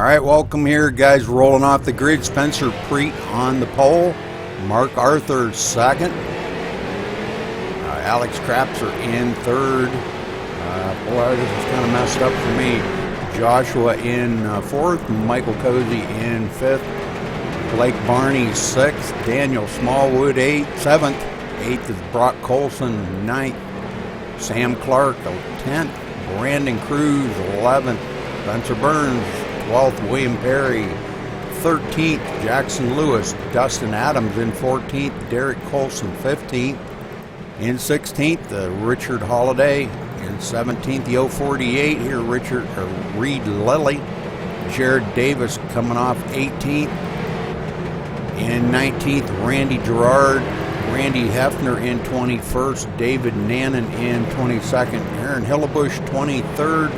Alright, welcome here, guys. Rolling off the grid. Spencer Preet on the pole. Mark Arthur second. Alex Crapser in third. Boy, this is kind of messed up for me. Joshua in fourth. Michael Cozy in fifth. Blake Barney sixth. Daniel Smallwood seventh. Eighth is Brock Colson ninth. Sam Clark 10th. Brandon Cruz 11th. Spencer Burns 12th. William Perry 13th. Jackson Lewis. Dustin Adams in 14th. Derek Colson 15th. In 16th, Richard Holiday. In 17th, the 048 here, Reed Lilly. Jared Davis coming off 18th. In 19th, Randy Gerard. Randy Hefner in 21st. David Nannon in 22nd. Aaron Hillebush 23rd.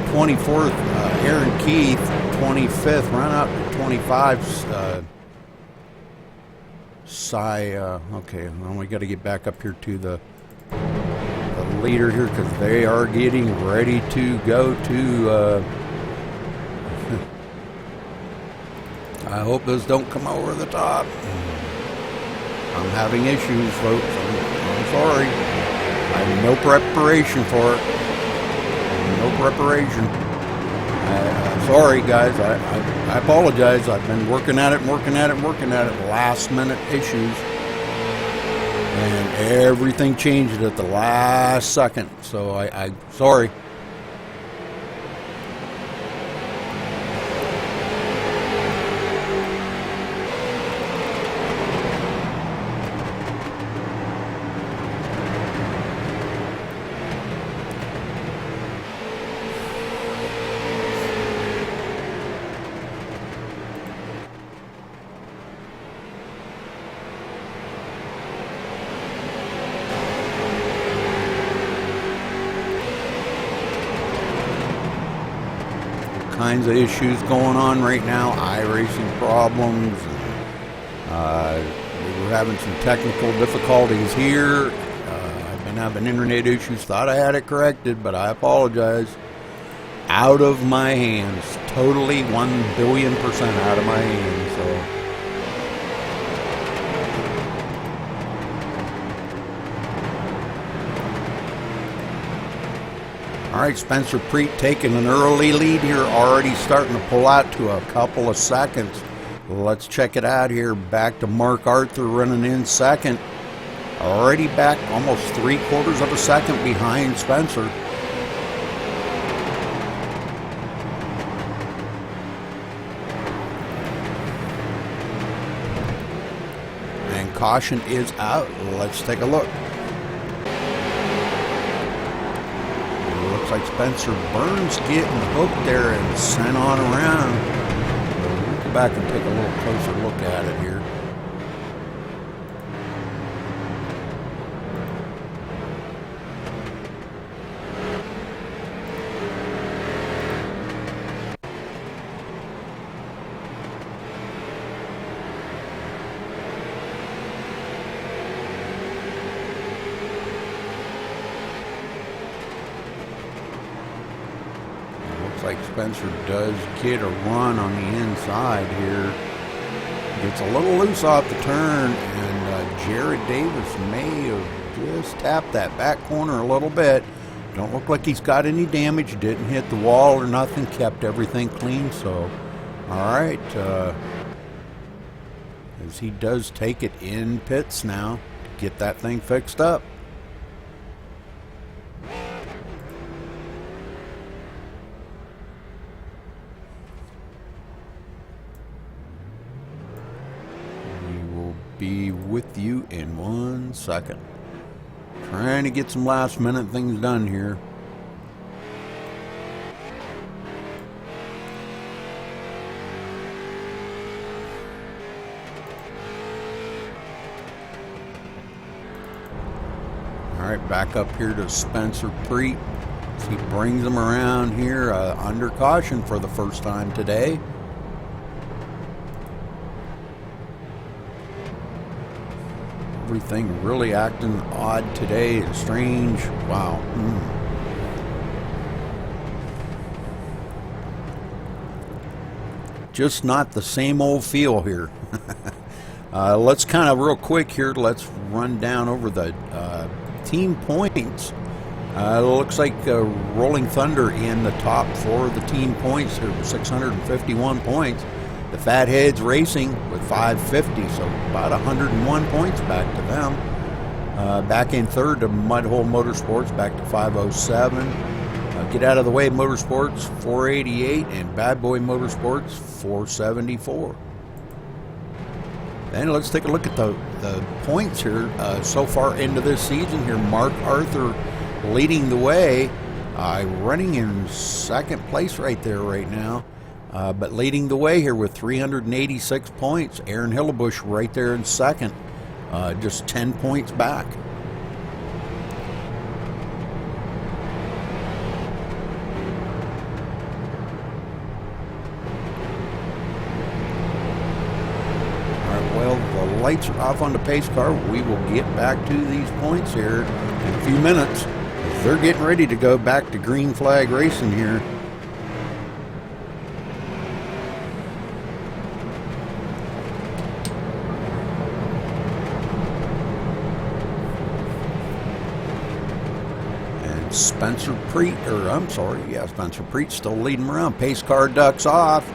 24th, Aaron Keith 25th. Run up to 25. Okay, well, we got to get back up here to the leader here because they are getting ready to go to I hope this don't come over the top. I'm having issues, folks. I'm sorry. I have no preparation for it. No preparation. I'm sorry, guys. I apologize. I've been working at it. Last minute issues. And everything changed at the last second. So I'm sorry. Kinds of issues going on right now, iRacing problems. We were having some technical difficulties here. I've been having internet issues. Thought I had it corrected, but I apologize. Out of my hands, totally 1,000,000,000% out of my hands. So. All right, Spencer Preet taking an early lead here, already starting to pull out to a couple of seconds. Let's check it out here. Back to Mark Arthur running in second. Already back almost 3/4 of a second behind Spencer. And caution is out. Let's take a look. Looks like Spencer Burns getting hooked there and sent on around. We'll go back and take a little closer look at it here. Like Spencer does get a run on the inside here. Gets a little loose off the turn, and Jared Davis may have just tapped that back corner a little bit. Don't look like he's got any damage. Didn't hit the wall or nothing. Kept everything clean. So, all right. As he does take it in pits now to get that thing fixed up. Be with you in 1 second. Trying to get some last minute things done here. All right, back up here to Spencer Preet. He brings them around here under caution for the first time today. Everything really acting odd today and strange. Wow. just not the same old feel here. Let's kind of real quick here, let's run down over the team points. Looks like Rolling Thunder in the top for the team points here with 651 points. The Fatheads Racing with 550, so about 101 points back to them. Back in third to Mudhole Motorsports, back to 507. Get Out of the Way Motorsports, 488, and Bad Boy Motorsports, 474. Then let's take a look at the points here so far into this season here. Mark Arthur leading the way, running in second place right there right now, but leading the way here with 386 points. Aaron Hillebush right there in second, just 10 points back. Lights are off on the pace car. We will get back to these points here in a few minutes. They're getting ready to go back to green flag racing here. And Spencer Preet, Spencer Preet still leading around. Pace car ducks off.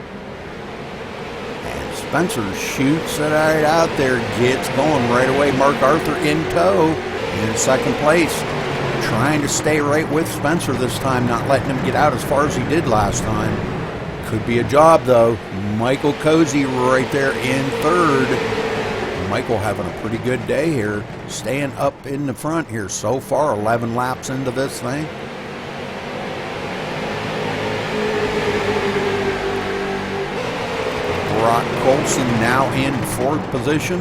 Spencer shoots it right out there, gets going right away. Mark Arthur in tow in second place, trying to stay right with Spencer this time, not letting him get out as far as he did last time. Could be a job though. Michael Cozy right there in third. Michael having a pretty good day here, staying up in the front here so far, 11 laps into this thing. Brock Colson now in fourth position.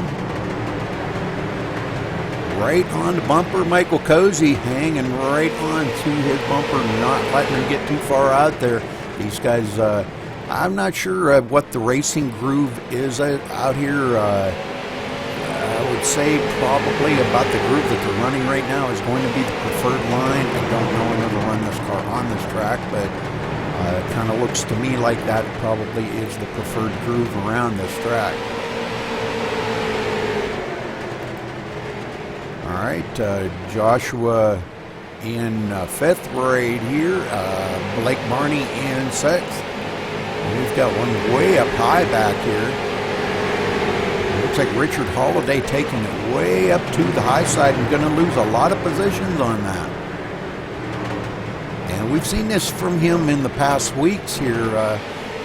Right on the bumper, Michael Cozy hanging right on to his bumper, not letting him get too far out there. These guys, I'm not sure what the racing groove is out here. I would say probably about the groove that they're running right now is going to be the preferred line. I don't know, I never run this car on this track, but it kind of looks to me like that probably is the preferred groove around this track. All right, Joshua in fifth right here. Blake Barney in sixth. And we've got one way up high back here. It looks like Richard Holiday taking it way up to the high side and going to lose a lot of positions on that. And we've seen this from him in the past weeks here.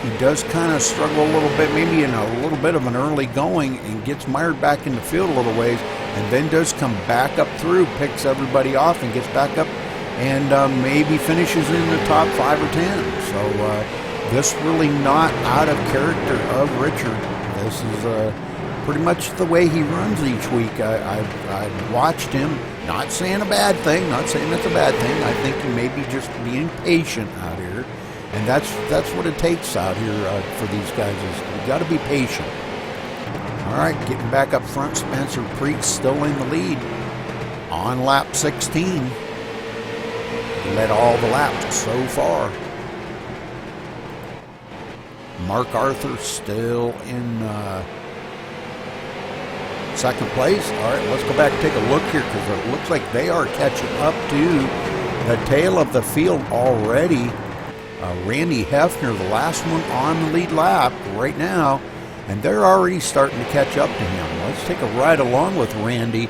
He does kind of struggle a little bit, maybe in a little bit of an early going, and gets mired back in the field a little ways, and then does come back up through, picks everybody off, and gets back up, and maybe finishes in the top 5 or 10. So this really not out of character of Richard. This is pretty much the way he runs each week. I've watched him. Not saying a bad thing, not saying that's a bad thing. I think he may be just being patient out here. And that's what it takes out here for these guys, is you've got to be patient. All right, getting back up front, Spencer Preet still in the lead on lap 16. He led all the laps so far. Mark Arthur still in second place. All right, let's go back and take a look here, because it looks like they are catching up to the tail of the field already. Randy Hefner, the last one on the lead lap right now, and they're already starting to catch up to him. Let's take a ride along with Randy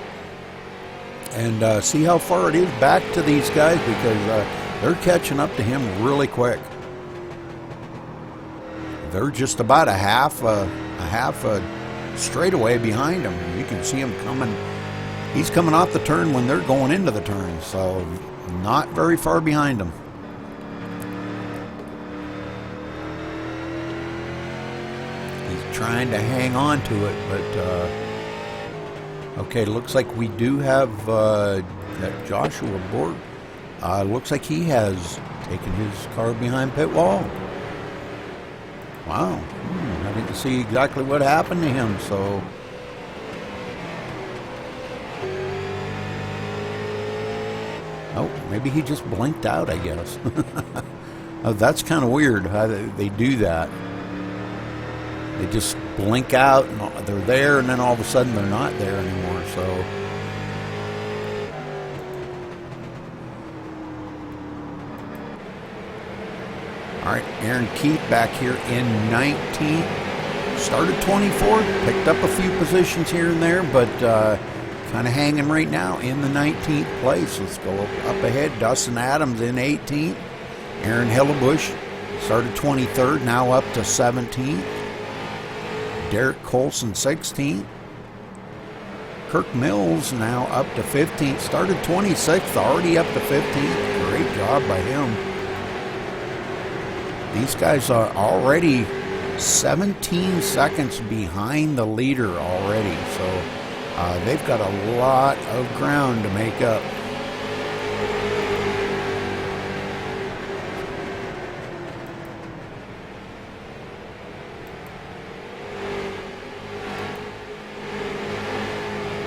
and see how far it is back to these guys, because they're catching up to him really quick. They're just about a half straightaway behind him. You can see him coming. He's coming off the turn when they're going into the turn, so not very far behind him. He's trying to hang on to it, but okay, looks like we do have that Joshua Borg. Looks like he has taken his car behind pit wall. Wow, I didn't see exactly what happened to him, so. Oh, maybe he just blinked out, I guess. Oh, that's kind of weird how they do that. they just blink out and they're there, and then all of a sudden they're not there anymore. So all right, Aaron Keith back here in 19th. Started 24th, picked up a few positions here and there, but kind of hanging right now in the 19th place. Let's go up ahead. Dustin Adams in 18th. Aaron Hillebush started 23rd, now up to 17th. Derek Colson 16th. Kirk Mills now up to 15th. Started 26th, already up to 15th. Great job by him. These guys are already 17 seconds behind the leader already. So they've got a lot of ground to make up.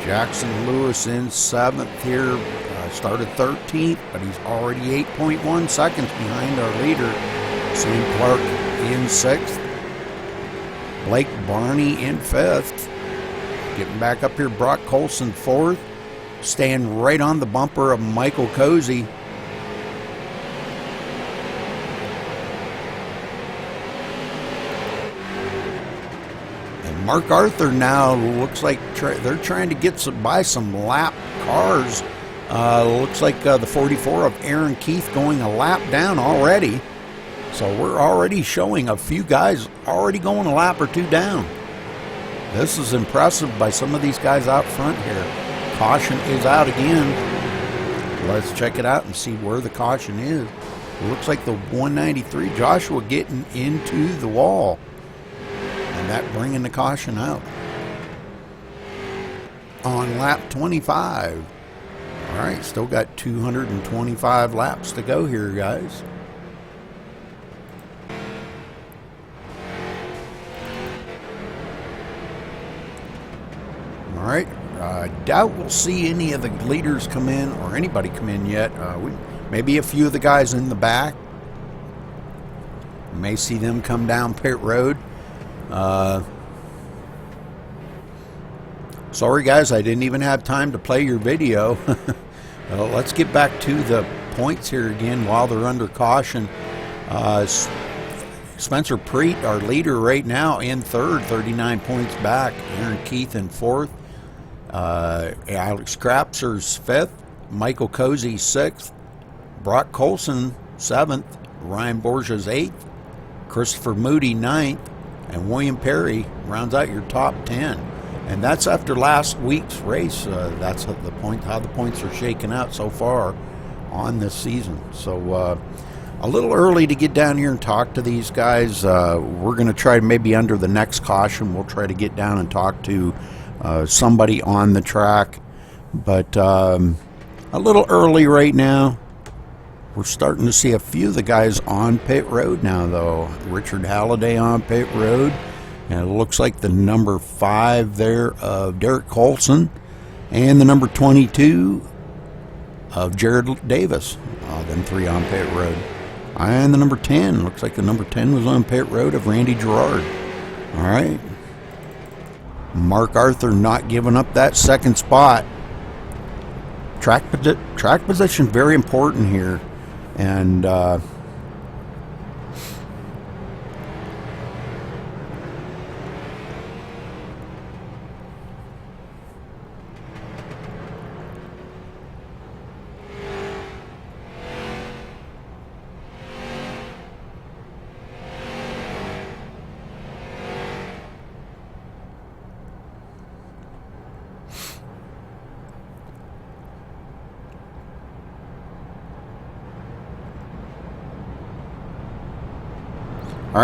Jackson Lewis in 7th here, started 13th, but he's already 8.1 seconds behind our leader. Sam Clark in 6th. Blake Barney in 5th. Getting back up here, Brock Colson 4th. Staying right on the bumper of Michael Cozy. Mark Arthur now looks like they're trying to get by some lap cars. Looks like the 44 of Aaron Keith going a lap down already. So we're already showing a few guys already going a lap or two down. This is impressive by some of these guys out front here. Caution is out again. Let's check it out and see where the caution is. It looks like the 193 Joshua getting into the wall. And that bringing the caution out on lap 25. All right, still got 225 laps to go here, guys. All right, I doubt we'll see any of the leaders come in or anybody come in yet. Maybe a few of the guys in the back. May see them come down pit road. Sorry guys, I didn't even have time to play your video. Let's get back to the points here again while they're under caution. Spencer Preet, our leader right now, in 3rd, 39 points back. Aaron Keith in 4th. Alex Crapser's 5th. Michael Cozy 6th. Brock Colson 7th. Ryan Borgia's 8th. Christopher Moody 9th. And William Perry rounds out your top 10. And that's after last week's race. That's how the points are shaking out so far on this season. So a little early to get down here and talk to these guys. We're going to try maybe under the next caution. We'll try to get down and talk to somebody on the track. But a little early right now. We're starting to see a few of the guys on pit road now, though. Richard Halliday on pit road. And it looks like the number 5 there of Derek Colson. And the number 22 of Jared Davis. Them 3 on pit road. And the number 10. Looks like the number 10 was on pit road of Randy Gerard. All right. Mark Arthur not giving up that 2nd spot. Track position very important here. And all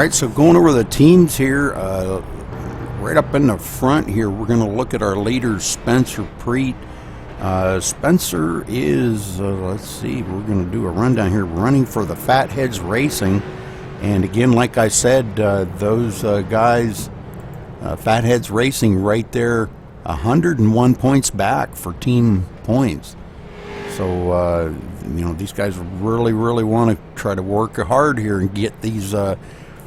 right, so going over the teams here, right up in the front here, we're going to look at our leader, Spencer Preet. Spencer is, let's see, we're going to do a rundown here, running for the Fatheads Racing. And again, like I said, those guys, Fatheads Racing right there, 101 points back for team points. So, these guys really want to try to work hard here and get these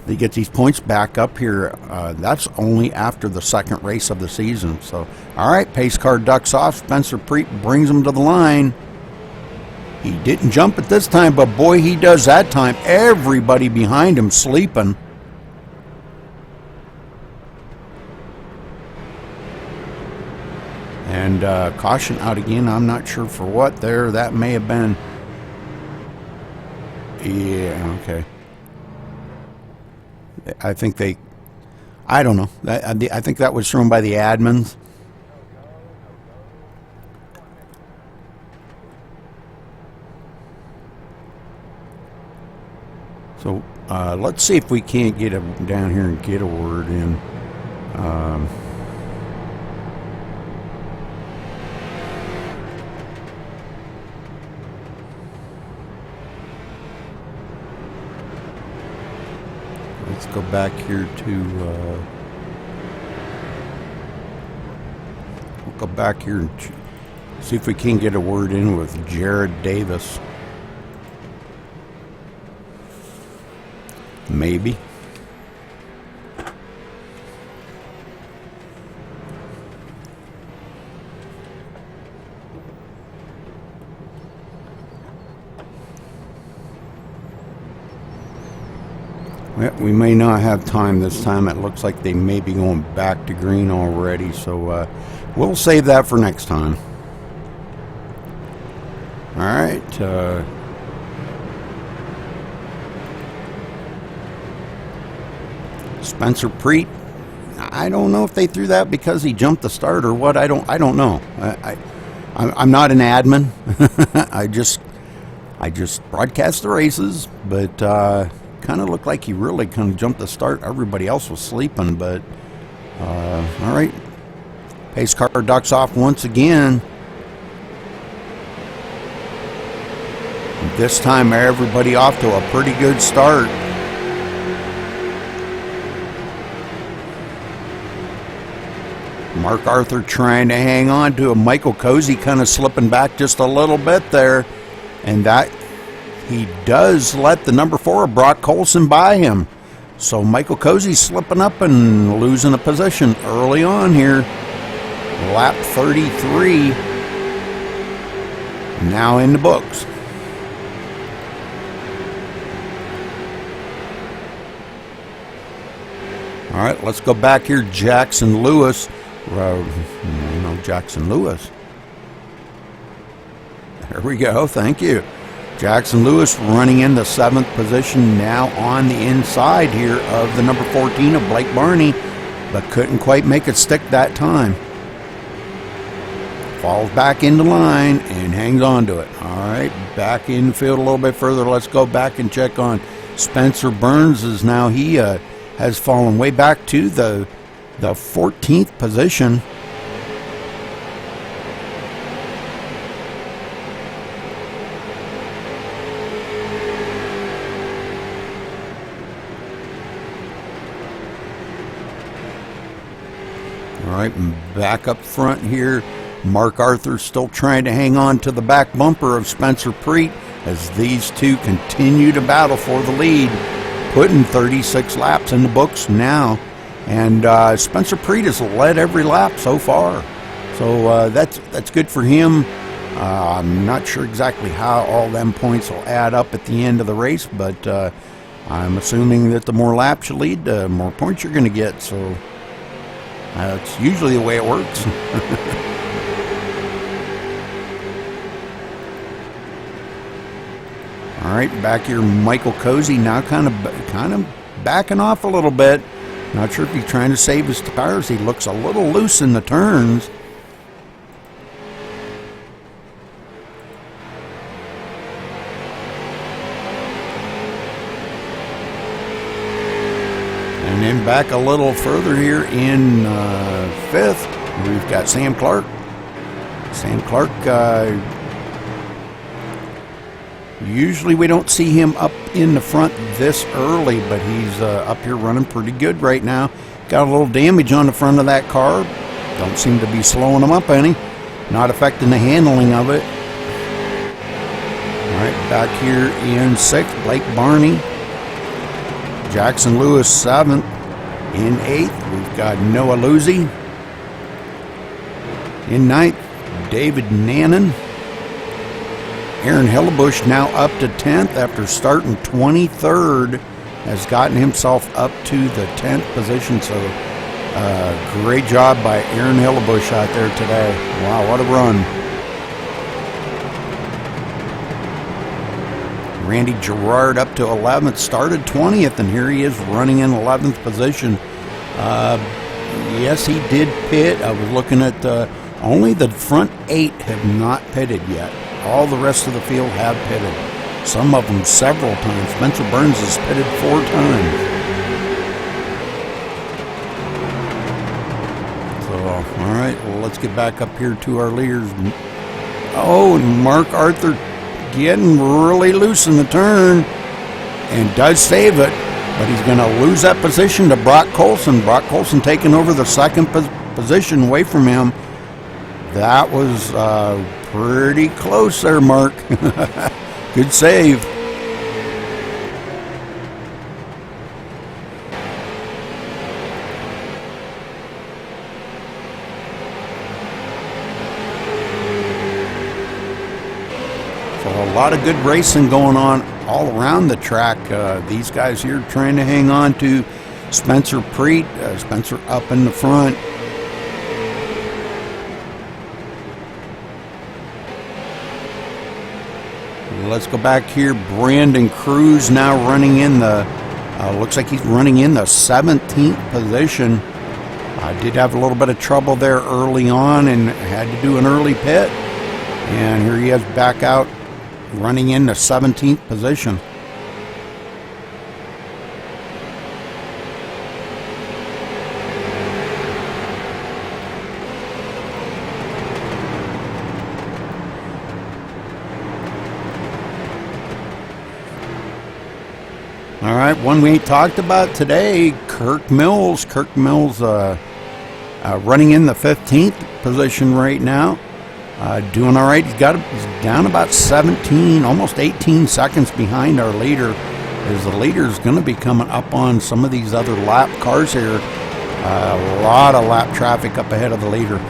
they get these points back up here. That's only after the second race of the season. So, all right, pace car ducks off. Spencer Preet brings him to the line. He didn't jump it this time, but boy, he does that time. Everybody behind him sleeping. And caution out again. I'm not sure for what there. That may have been... Yeah, okay. I think they... I don't know. I think that was thrown by the admins. So let's see if we can't get him down here and get a word in. Let's go back here to... we'll go back here and see if we can get a word in with Jared Davis. Maybe. Well, we may not have time this time. It looks like they may be going back to green already, so we'll save that for next time. All right. Spencer Preet. I don't know if they threw that because he jumped the start or what. I don't know. I'm not an admin. I just broadcast the races, but kind of looked like he really kind of jumped the start. Everybody else was sleeping, but all right. Pace car ducks off once again. This time, everybody off to a pretty good start. Mark Arthur trying to hang on to him. Michael Cozy kind of slipping back just a little bit there. And that he does let the number 4, Brock Colson, by him. So Michael Cozy slipping up and losing a position early on here. Lap 33. Now in the books. All right, let's go back here. Jackson Lewis. Jackson Lewis. There we go. Thank you. Jackson Lewis running in the 7th position now on the inside here of the number 14 of Blake Barney, but couldn't quite make it stick that time. Falls back into line and hangs on to it. All right, back in the field a little bit further. Let's go back and check on Spencer Burns. Is now he has fallen way back to the 14th position. All right, and back up front here, Mark Arthur still trying to hang on to the back bumper of Spencer Preet as these two continue to battle for the lead, putting 36 laps in the books now. And Spencer Preet has led every lap so far. So that's good for him. I'm not sure exactly how all them points will add up at the end of the race, but I'm assuming that the more laps you lead, the more points you're going to get. So that's usually the way it works. All right, back here, Michael Cozy now kind of backing off a little bit. Not sure if he's trying to save his tires. He looks a little loose in the turns. And then back a little further here in 5th, we've got Sam Clark. Sam Clark, usually we don't see him up in the front this early, but he's up here running pretty good right now. Got a little damage on the front of that car. Don't seem to be slowing him up any. Not affecting the handling of it. All right, back here in 6th, Blake Barney. Jackson Lewis 7th. In 8th, we've got Noah Luzzi. In 9th, David Nannon. Aaron Hillebush now up to 10th after starting 23rd. Has gotten himself up to the 10th position. So great job by Aaron Hillebush out there today. Wow, what a run. Randy Gerard up to 11th, started 20th, and here he is running in 11th position. Yes, he did pit. I was looking at only the front 8 have not pitted yet. All the rest of the field have pitted. Some of them several times. Spencer Burns has pitted 4 times. So, all right, well, let's get back up here to our leaders. Oh, and Mark Arthur getting really loose in the turn and does save it, but he's going to lose that position to Brock Colson. Brock Colson taking over the 2nd position away from him. That was pretty close there, Mark. Good save. A lot of good racing going on all around the track. These guys here trying to hang on to Spencer Preet. Spencer up in the front. Let's go back here. Brandon Cruz now running in the, looks like he's running in the 17th position. I did have a little bit of trouble there early on and had to do an early pit. And here he is back out running in the 17th position. All right, one we talked about today, Kirk Mills. Kirk Mills running in the 15th position right now. Doing all right. He's down about 17, almost 18 seconds behind our leader. As the leader's going to be coming up on some of these other lap cars here. A lot of lap traffic up ahead of the leader.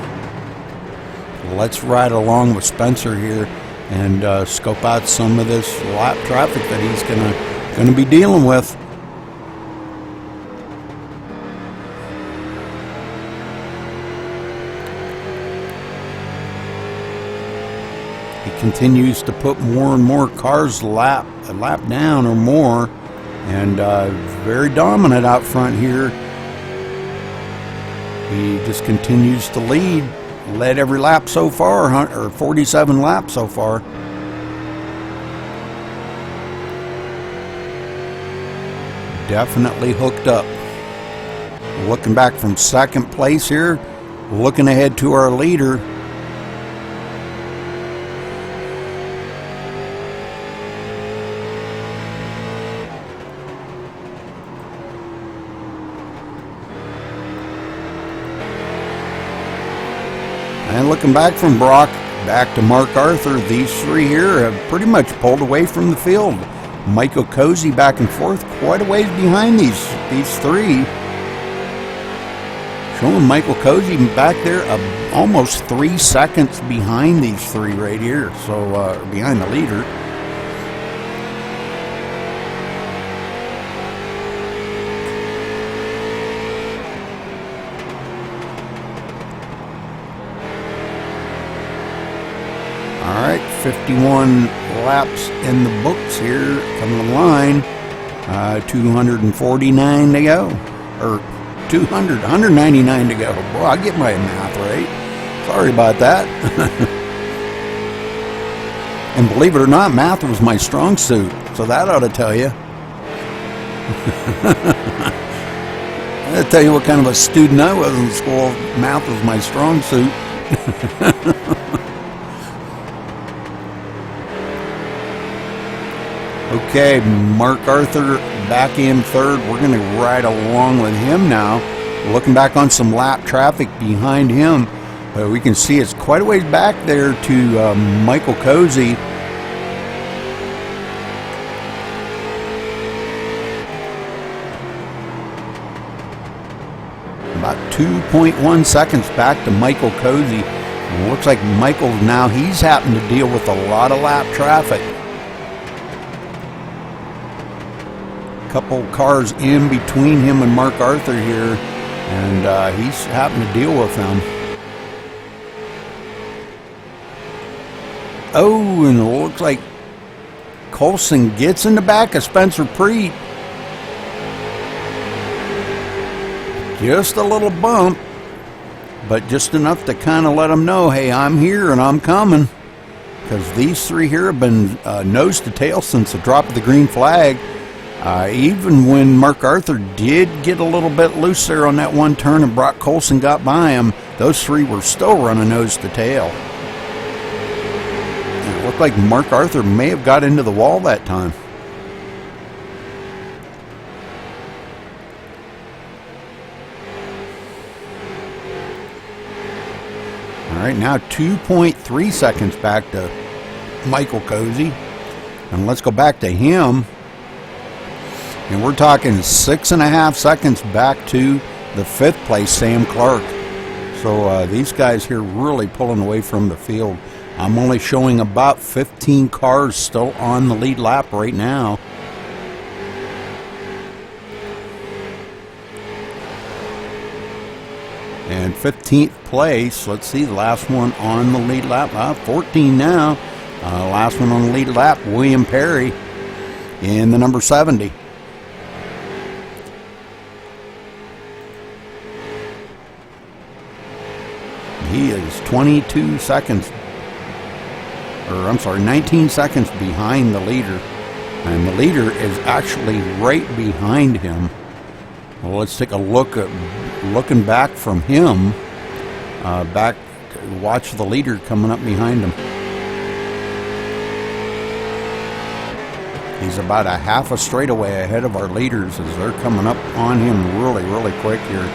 Let's ride along with Spencer here and scope out some of this lap traffic that he's going to be dealing with. Continues to put more and more cars a lap down or more, and very dominant out front here. He just continues to lead. Led every lap so far, or 47 laps so far. Definitely hooked up. Looking back from 2nd place here, looking ahead to our leader. And looking back from Brock back to Mark Arthur, these 3 here have pretty much pulled away from the field. Michael Cozy back and forth, quite a ways behind these 3. Showing Michael Cozy back there almost 3 seconds behind these 3 right here, so behind the leader. All right, 51 laps in the books here from the line. 249 to go, or 199 to go. Boy, I get my math right. Sorry about that. And believe it or not, math was my strong suit, so that ought to tell you. That'll tell you what kind of a student I was in school. Math was my strong suit. Okay, Mark Arthur back in 3rd. We're going to ride along with him now. Looking back on some lap traffic behind him. We can see it's quite a ways back there to Michael Cozy. About 2.1 seconds back to Michael Cozy. Looks like Michael now, he's having to deal with a lot of lap traffic. Couple cars in between him and Mark Arthur here, and he's having to deal with them. Oh, and it looks like Colson gets in the back of Spencer Preet. Just a little bump, but just enough to kind of let him know, hey, I'm here and I'm coming. Because these three here have been nose to tail since the drop of the green flag. Even when Mark Arthur did get a little bit loose there on that one turn and Brock Colson got by him, those three were still running nose to tail. And it looked like Mark Arthur may have got into the wall that time. All right, now 2.3 seconds back to Michael Cozy. And let's go back to him. And we're talking 6.5 seconds back to the 5th place, Sam Clark. So these guys here really pulling away from the field. I'm only showing about 15 cars still on the lead lap right now. And 15th place, let's see, the last one on the lead lap, 14 now. Last one on the lead lap, William Perry in the number 70. He is 22 seconds, or I'm sorry, 19 seconds behind the leader. And the leader is actually right behind him. Well, let's take a look at looking back from him, back to watch the leader coming up behind him. He's about a half a straightaway ahead of our leaders as they're coming up on him really, really quick here.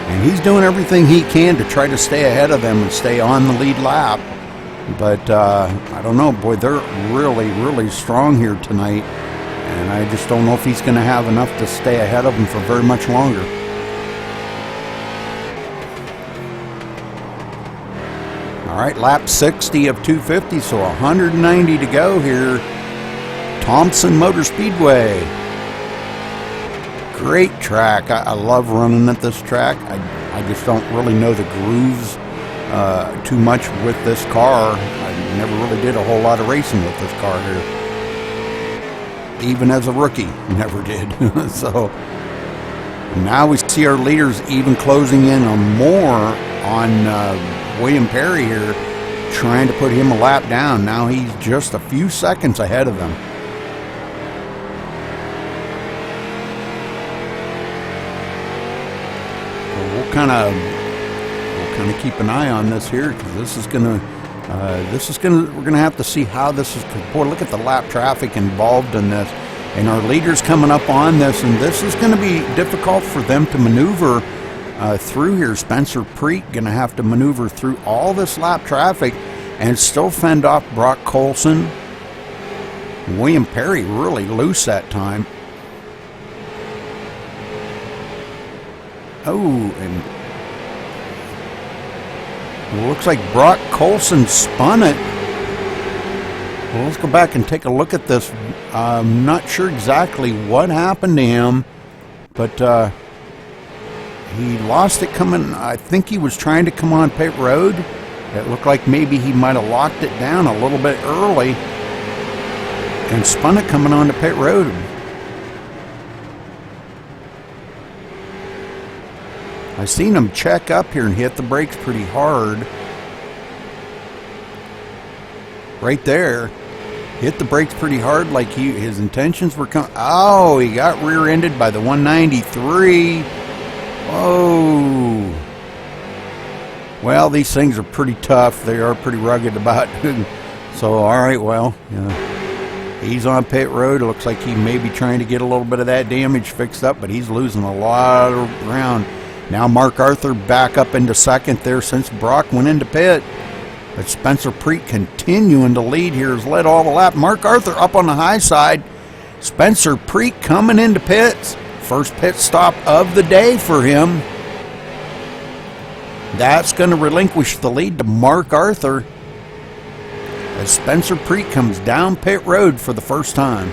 And he's doing everything he can to try to stay ahead of them and stay on the lead lap. But I don't know, boy, they're really, really strong here tonight. And I just don't know if he's going to have enough to stay ahead of them for very much longer. All right, lap 60 of 250, so 190 to go here. Thompson Motor Speedway. Great track. I love running at this track. I just don't really know the grooves too much with this car. I never really did a whole lot of racing with this car here. Even as a rookie, never did. So now we see our leaders even closing in on more on William Perry here, trying to put him a lap down. Now he's just a few seconds ahead of them. We'll kind of keep an eye on this here, because we're gonna have to see how this is. Boy, look at the lap traffic involved in this, and our leaders coming up on this, and this is going to be difficult for them to maneuver through here. Spencer Preet gonna have to maneuver through all this lap traffic and still fend off Brock Colson. William Perry really loose that time. Oh, and it looks like Brock Colson spun it. Well, let's go back and take a look at this. I'm not sure exactly what happened to him, but he lost it coming. I think he was trying to come on pit road. It looked like maybe he might have locked it down a little bit early and spun it coming onto pit road. I seen him check up here and hit the brakes pretty hard. Right there. Hit the brakes pretty hard, like his intentions were coming. Oh, he got rear-ended by the 193. Whoa. Well, these things are pretty tough. They are pretty rugged about. So, all right, well, he's on pit road. It looks like he may be trying to get a little bit of that damage fixed up, but he's losing a lot of ground. Now Mark Arthur back up into second there since Brock went into pit. But Spencer Preet continuing to lead here, has led all the lap. Mark Arthur up on the high side. Spencer Preet coming into pits. First pit stop of the day for him. That's going to relinquish the lead to Mark Arthur as Spencer Preet comes down pit road for the first time.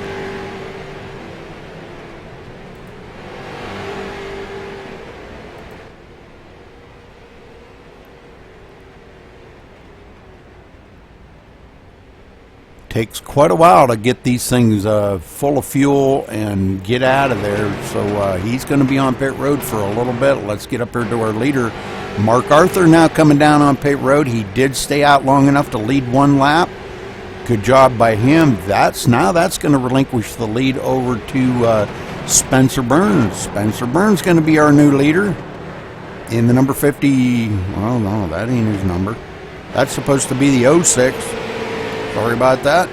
Takes quite a while to get these things full of fuel and get out of there, so he's going to be on pit road for a little bit. Let's get up here to our leader, Mark Arthur, now coming down on pit road. He did stay out long enough to lead one lap. Good job by him. That's going to relinquish the lead over to Spencer Burns. Spencer Burns going to be our new leader in the number 50. Well, no, that ain't his number. That's supposed to be the 06. Sorry about that.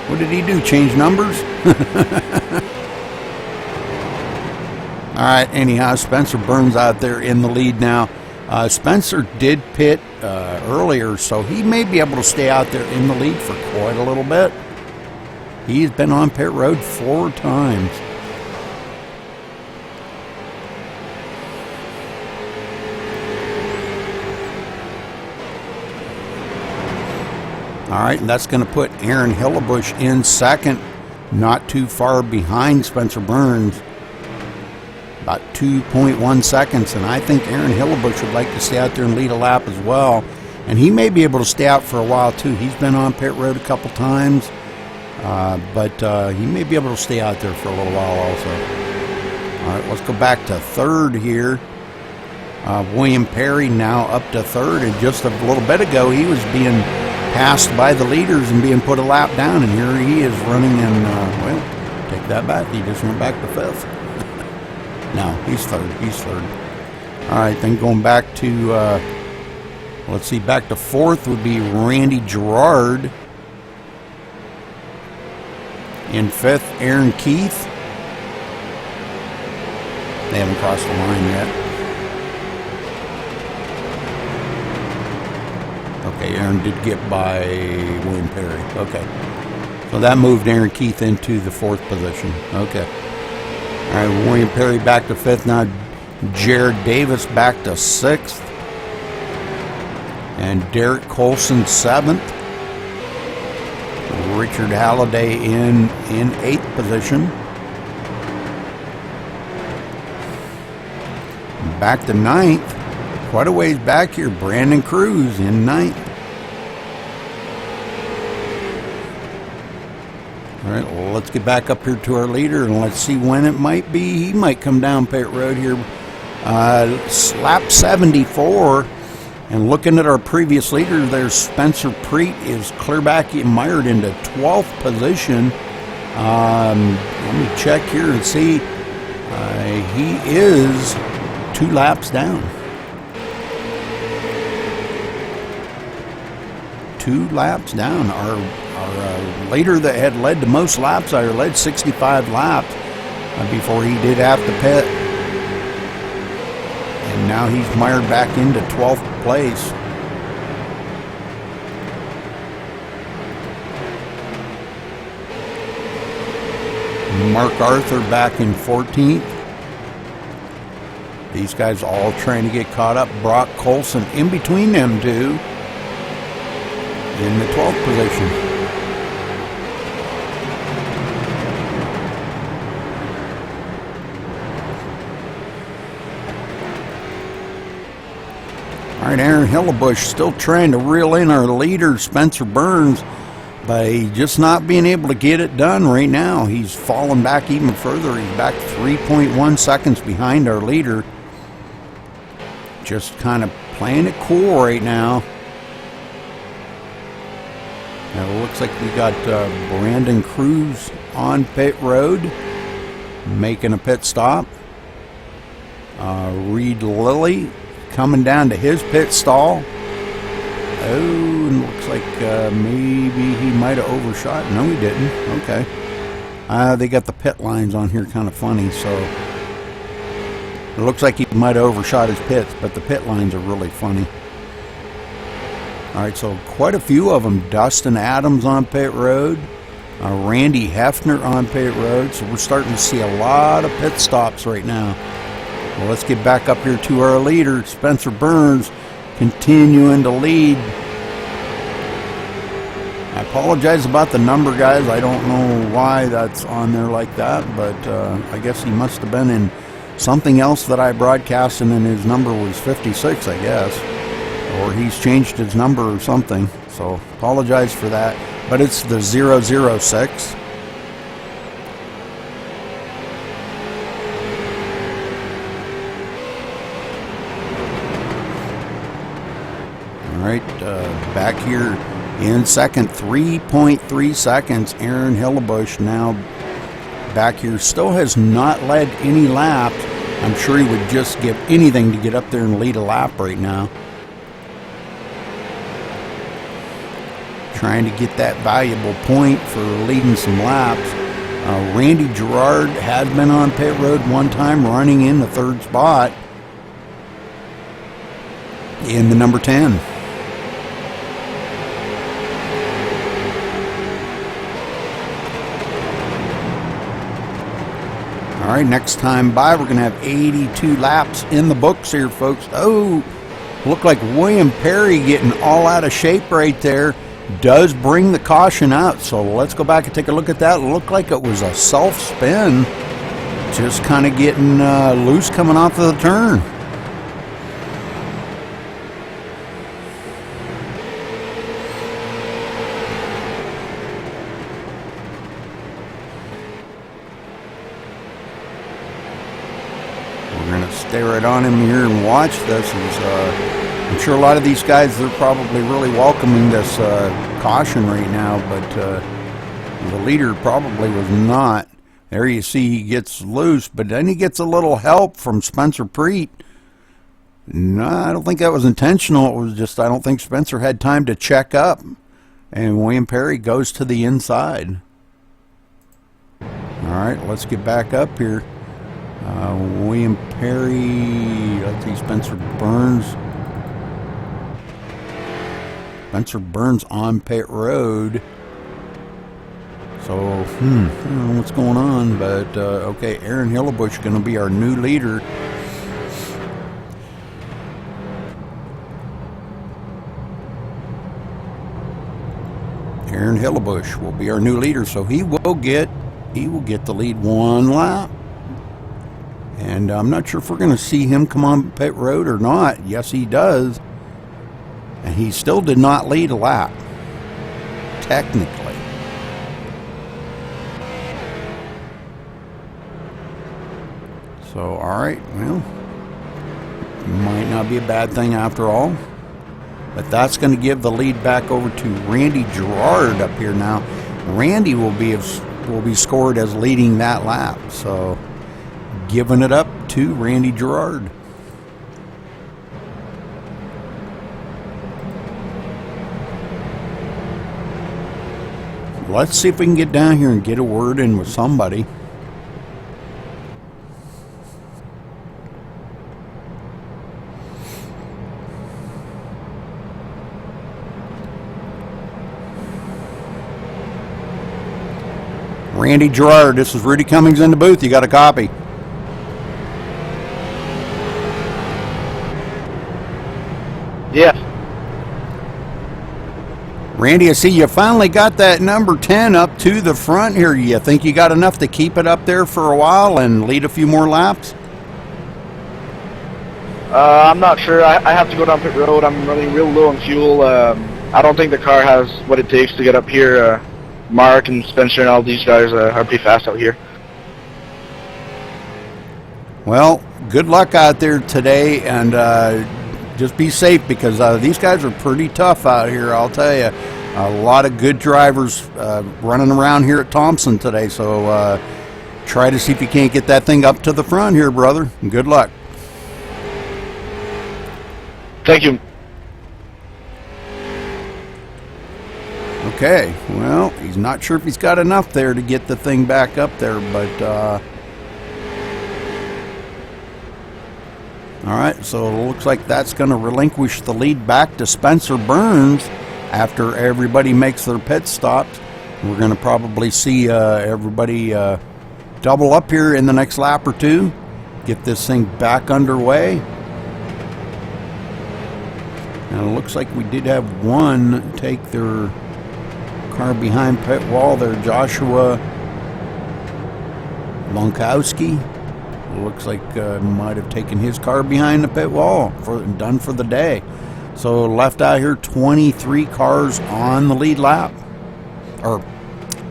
What did he do? Change numbers? Alright, anyhow, Spencer Burns out there in the lead now. Spencer did pit earlier, so he may be able to stay out there in the lead for quite a little bit. He's been on pit road 4 times. All right, and that's going to put Aaron Hillebush in second, not too far behind Spencer Burns, about 2.1 seconds. And I think Aaron Hillebush would like to stay out there and lead a lap as well. And he may be able to stay out for a while too. He's been on pit road a couple times, but he may be able to stay out there for a little while also. All right, let's go back to third here. William Perry now up to third, and just a little bit ago he was being passed by the leaders and being put a lap down, and here he is running in, well, take that back, he just went back to fifth. No, he's third. All right, then going back to, let's see, back to fourth would be Randy Gerard. In fifth, Aaron Keith. They haven't crossed the line yet. Okay, Aaron did get by William Perry. Okay. So that moved Aaron Keith into the fourth position. Okay. All right, William Perry back to fifth. Now Jared Davis back to sixth. And Derek Colson seventh. Richard Halliday in eighth position. Back to ninth. Quite a ways back here, Brandon Cruz in ninth. All right, well, let's get back up here to our leader, and let's see when it might be. He might come down pit road here. Lap 74, and looking at our previous leader, there's Spencer Preet is clear back mired into 12th position. Let me check here and see. He is 2 laps down. 2 laps down. Our leader that had led the most laps, led 65 laps before he did have to pit. And now he's mired back into 12th place. Mark Arthur back in 14th. These guys all trying to get caught up. Brock Colson in between them two in the 12th position. All right, Aaron Hillebush still trying to reel in our leader, Spencer Burns, by just not being able to get it done right now. He's fallen back even further. He's back 3.1 seconds behind our leader. Just kind of playing it cool right now. Now it looks like we got Brandon Cruz on pit road, making a pit stop. Reed Lilly coming down to his pit stall. Oh, and looks like maybe he might have overshot. No, he didn't. Okay. They got the pit lines on here kind of funny, so it looks like he might have overshot his pits, but the pit lines are really funny. All right, so quite a few of them. Dustin Adams on pit road. Randy Hefner on pit road. So we're starting to see a lot of pit stops right now. Well, let's get back up here to our leader, Spencer Burns, continuing to lead. I apologize about the number, guys. I don't know why that's on there like that, but I guess he must have been in something else that I broadcast, and then his number was 56, I guess. Or he's changed his number or something. So apologize for that. But it's the 006. All right, back here in second, 3.3 seconds. Aaron Hillebush now back here, still has not led any laps. I'm sure he would just give anything to get up there and lead a lap right now. Trying to get that valuable point for leading some laps. Randy Gerard has been on pit road one time, running in the third spot in the number 10. All right, next time by, we're going to have 82 laps in the books here, folks. Oh, look like William Perry getting all out of shape right there. Does bring the caution out, so let's go back and take a look at that. It looked like it was a self-spin, just kind of getting loose coming off of the turn. We're going to stay right on him here and watch this. I'm sure a lot of these guys, they're probably really welcoming this caution right now, but the leader probably was not. There you see he gets loose, but then he gets a little help from Spencer Preet. No, I don't think that was intentional. It was just I don't think Spencer had time to check up, and William Perry goes to the inside. All right, let's get back up here. William Perry, let's see, Spencer Burns. Spencer Burns on pit road. So, I don't know what's going on, but okay, Aaron Hillebush going to be our new leader. Aaron Hillebush will be our new leader, so he will get the lead one lap. And I'm not sure if we're going to see him come on pit road or not. Yes, he does. And he still did not lead a lap, technically. So, all right, well, might not be a bad thing after all. But that's going to give the lead back over to Randy Gerard up here now. Randy will be scored as leading that lap. So, giving it up to Randy Gerard. Let's see if we can get down here and get a word in with somebody. Randy Gerard, this is Rudy Cummings in the booth. You got a copy? Yes. Randy, I see you finally got that number 10 up to the front here. You think you got enough to keep it up there for a while and lead a few more laps? I'm not sure. I have to go down pit road. I'm running real low on fuel. I don't think the car has what it takes to get up here. Mark and Spencer and all these guys are pretty fast out here. Well, good luck out there today, and just be safe because these guys are pretty tough out here, I'll tell you. A lot of good drivers running around here at Thompson today, so try to see if you can't get that thing up to the front here, brother. And good luck. Thank you. Okay, well, he's not sure if he's got enough there to get the thing back up there, but All right, so it looks like that's going to relinquish the lead back to Spencer Burns after everybody makes their pit stops. We're going to probably see everybody double up here in the next lap or two, get this thing back underway. And it looks like we did have one take their car behind pit wall there, Joshua Lonkowski. Looks like might have taken his car behind the pit wall done for the day. So left out here 23 cars on the lead lap. Or,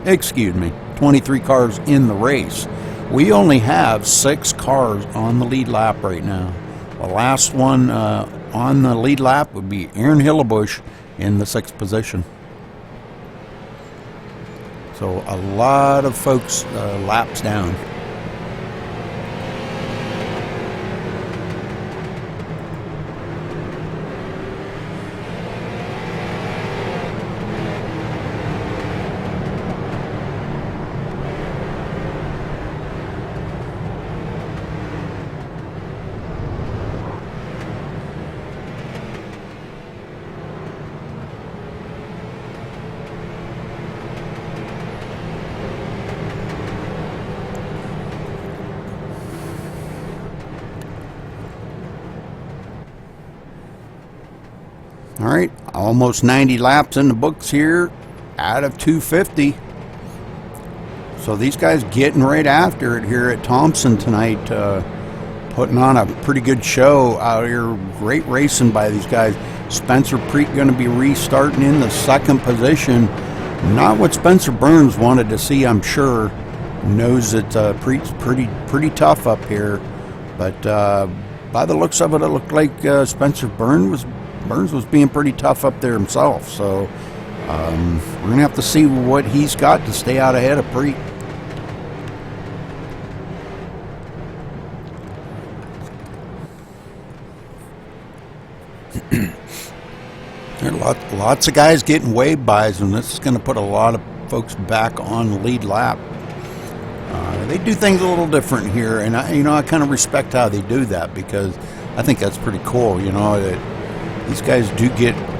excuse me, 23 cars in the race. We only have 6 cars on the lead lap right now. The last one on the lead lap would be Aaron Hillebush in the 6th position. So a lot of folks laps down. All right, almost 90 laps in the books here out of 250. So these guys getting right after it here at Thompson tonight, putting on a pretty good show out here. Great racing by these guys. Spencer Preet going to be restarting in the 2nd position. Not what Spencer Burns wanted to see, I'm sure. Knows that Preet's pretty tough up here, but by the looks of it, it looked like Spencer Burns was being pretty tough up there himself. So we're gonna have to see what he's got to stay out ahead of Preet. There are lots of guys getting wave bys, and this is going to put a lot of folks back on the lead lap. They do things a little different here, and I kind of respect how they do that, because I think that's pretty cool. That these guys do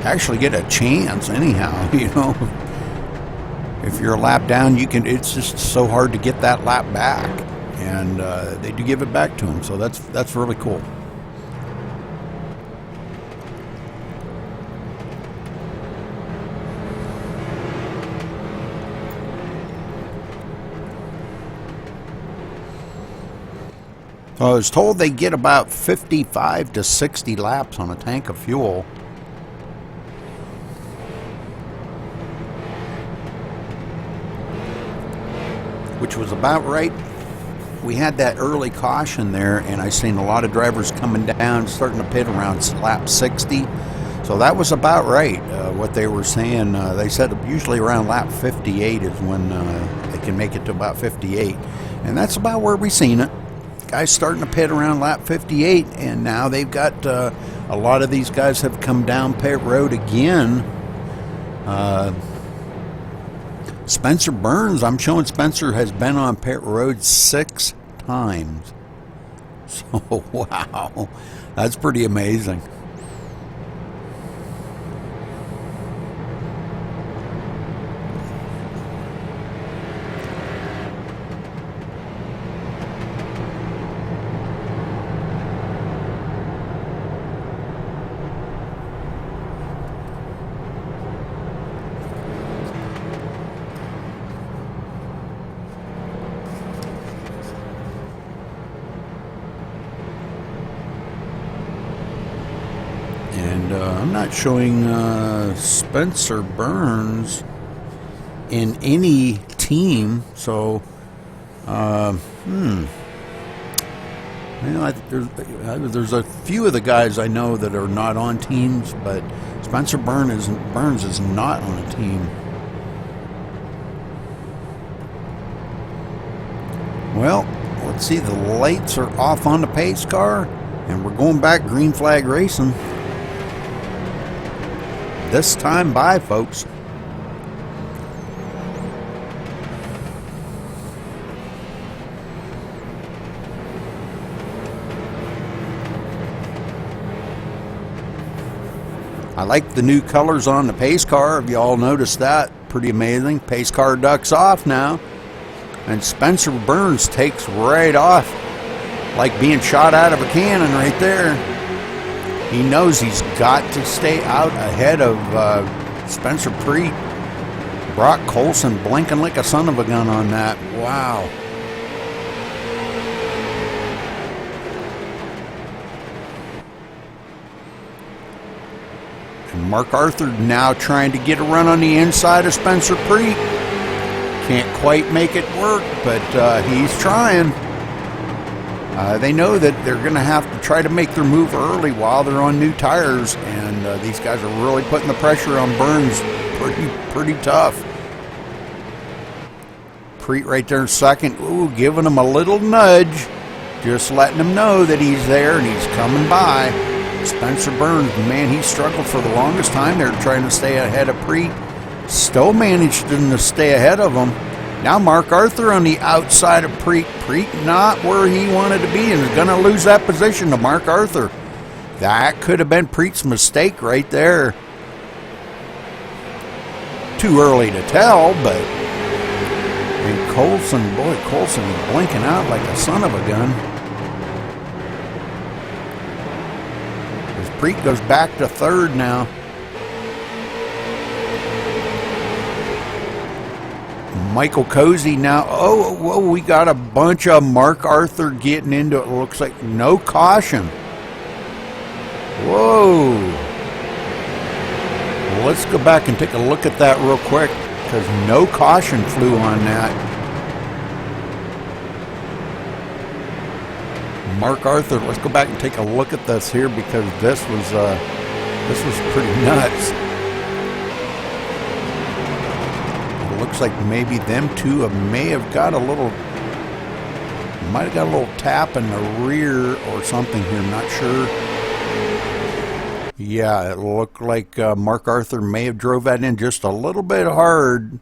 actually get a chance anyhow. If you're a lap down, it's just so hard to get that lap back, and they do give it back to them. So that's really cool. I was told they get about 55 to 60 laps on a tank of fuel. Which was about right. We had that early caution there, and I seen a lot of drivers coming down, starting to pit around lap 60. So that was about right, what they were saying. They said usually around lap 58 is when they can make it to about 58. And that's about where we seen it. Guys starting to pit around lap 58, and now they've got a lot of these guys have come down pit road again. Spencer Burns, I'm showing Spencer has been on pit road 6 times. So wow, that's pretty amazing. I'm not showing Spencer Burns in any team, so there's a few of the guys I know that are not on teams, but Spencer Burns is not on a team. Well, let's see, the lights are off on the pace car, and we're going back green flag racing. This time by, folks. I like the new colors on the pace car. Have you all noticed that? Pretty amazing. Pace car ducks off now. And Spencer Burns takes right off. Like being shot out of a cannon right there. He knows he's got to stay out ahead of Spencer Preet. Brock Colson blinking like a son of a gun on that. Wow. And Mark Arthur now trying to get a run on the inside of Spencer Preet. Can't quite make it work, but he's trying. They know that they're going to have to try to make their move early while they're on new tires, and these guys are really putting the pressure on Burns pretty tough. Preet right there in second. Ooh, giving him a little nudge, just letting him know that he's there and he's coming by. Spencer Burns, man, he struggled for the longest time there trying to stay ahead of Preet. Still managed to stay ahead of him. Now Mark Arthur on the outside of Preet. Preet not where he wanted to be and is going to lose that position to Mark Arthur. That could have been Preet's mistake right there. Too early to tell, but... And Colson, boy, Colson is blinking out like a son of a gun. As Preet goes back to third now. Michael Cozy now. Oh, whoa, we got a bunch of Mark Arthur getting into it. Looks like no caution. Whoa. Well, let's go back and take a look at that real quick, because no caution flew on that. Mark Arthur, let's go back and take a look at this here, because this was pretty nuts. Looks like maybe them two may have got a little, might have got a little tap in the rear or something here, I'm not sure. Yeah, it looked like Mark Arthur may have drove that in just a little bit hard.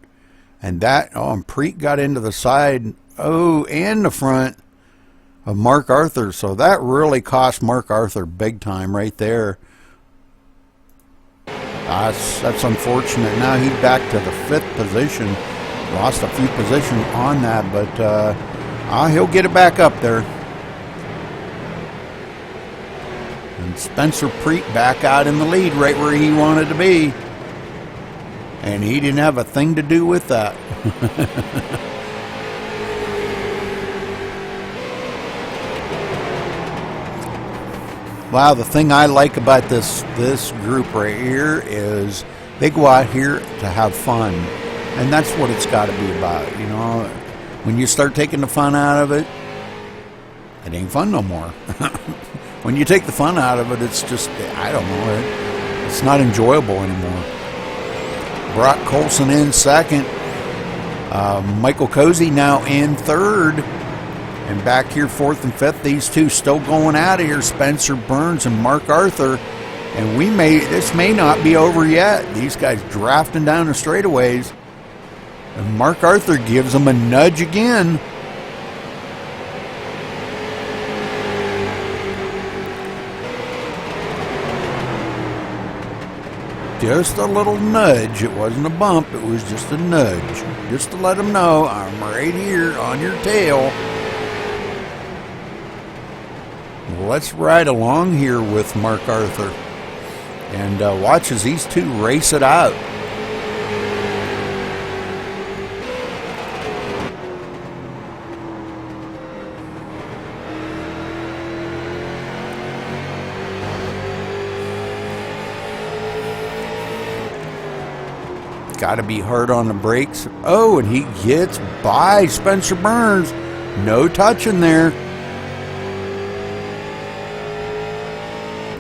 And that, oh, and Preet got into the side, oh, and the front of Mark Arthur. So that really cost Mark Arthur big time right there. That's unfortunate. Now he's back to the 5th position. Lost a few positions on that, but he'll get it back up there. And Spencer Preet back out in the lead right where he wanted to be. And he didn't have a thing to do with that. Wow, the thing I like about this group right here is they go out here to have fun. And that's what it's got to be about, you know. When you start taking the fun out of it, it ain't fun no more. When you take the fun out of it, it's just, I don't know, it's not enjoyable anymore. Brock Colson in second. Michael Cozy now in third. And back here, 4th and 5th, these two still going out of here, Spencer Burns and Mark Arthur. And this may not be over yet. These guys drafting down the straightaways. And Mark Arthur gives them a nudge again. Just a little nudge. It wasn't a bump, it was just a nudge. Just to let them know, I'm right here on your tail. Let's ride along here with Mark Arthur and watch as these two race it out. Got to be hard on the brakes. Oh, and he gets by Spencer Burns. No touching there.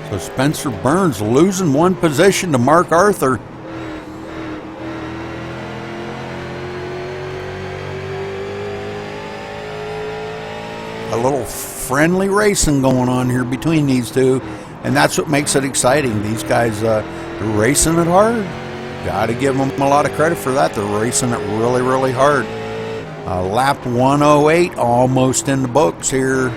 So Spencer Burns losing one position to Mark Arthur. A little friendly racing going on here between these two, and that's what makes it exciting. These guys are racing it hard. Got to give them a lot of credit for that. They're racing it really, really hard. Lap 108 almost in the books here.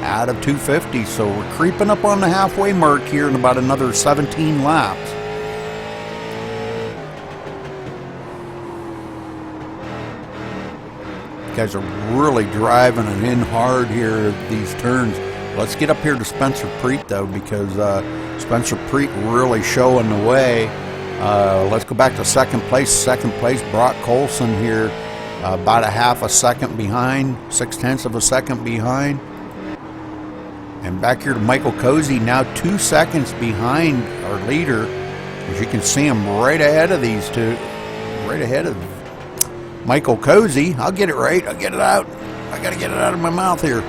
Out of 250, so we're creeping up on the halfway mark here in about another 17 laps. guys are really driving it in hard here, these turns. Let's get up here to Spencer Preet, though, because Spencer Preet really showing the way. Let's go back to second place. Second place, Brock Colson here, about a half a second behind, 0.6 of a second behind. And back here to Michael Cozy, now 2 seconds behind our leader. As you can see him right ahead of these two, right ahead of Michael Cozy. I'll get it right. I'll get it out. I got to get it out of my mouth here.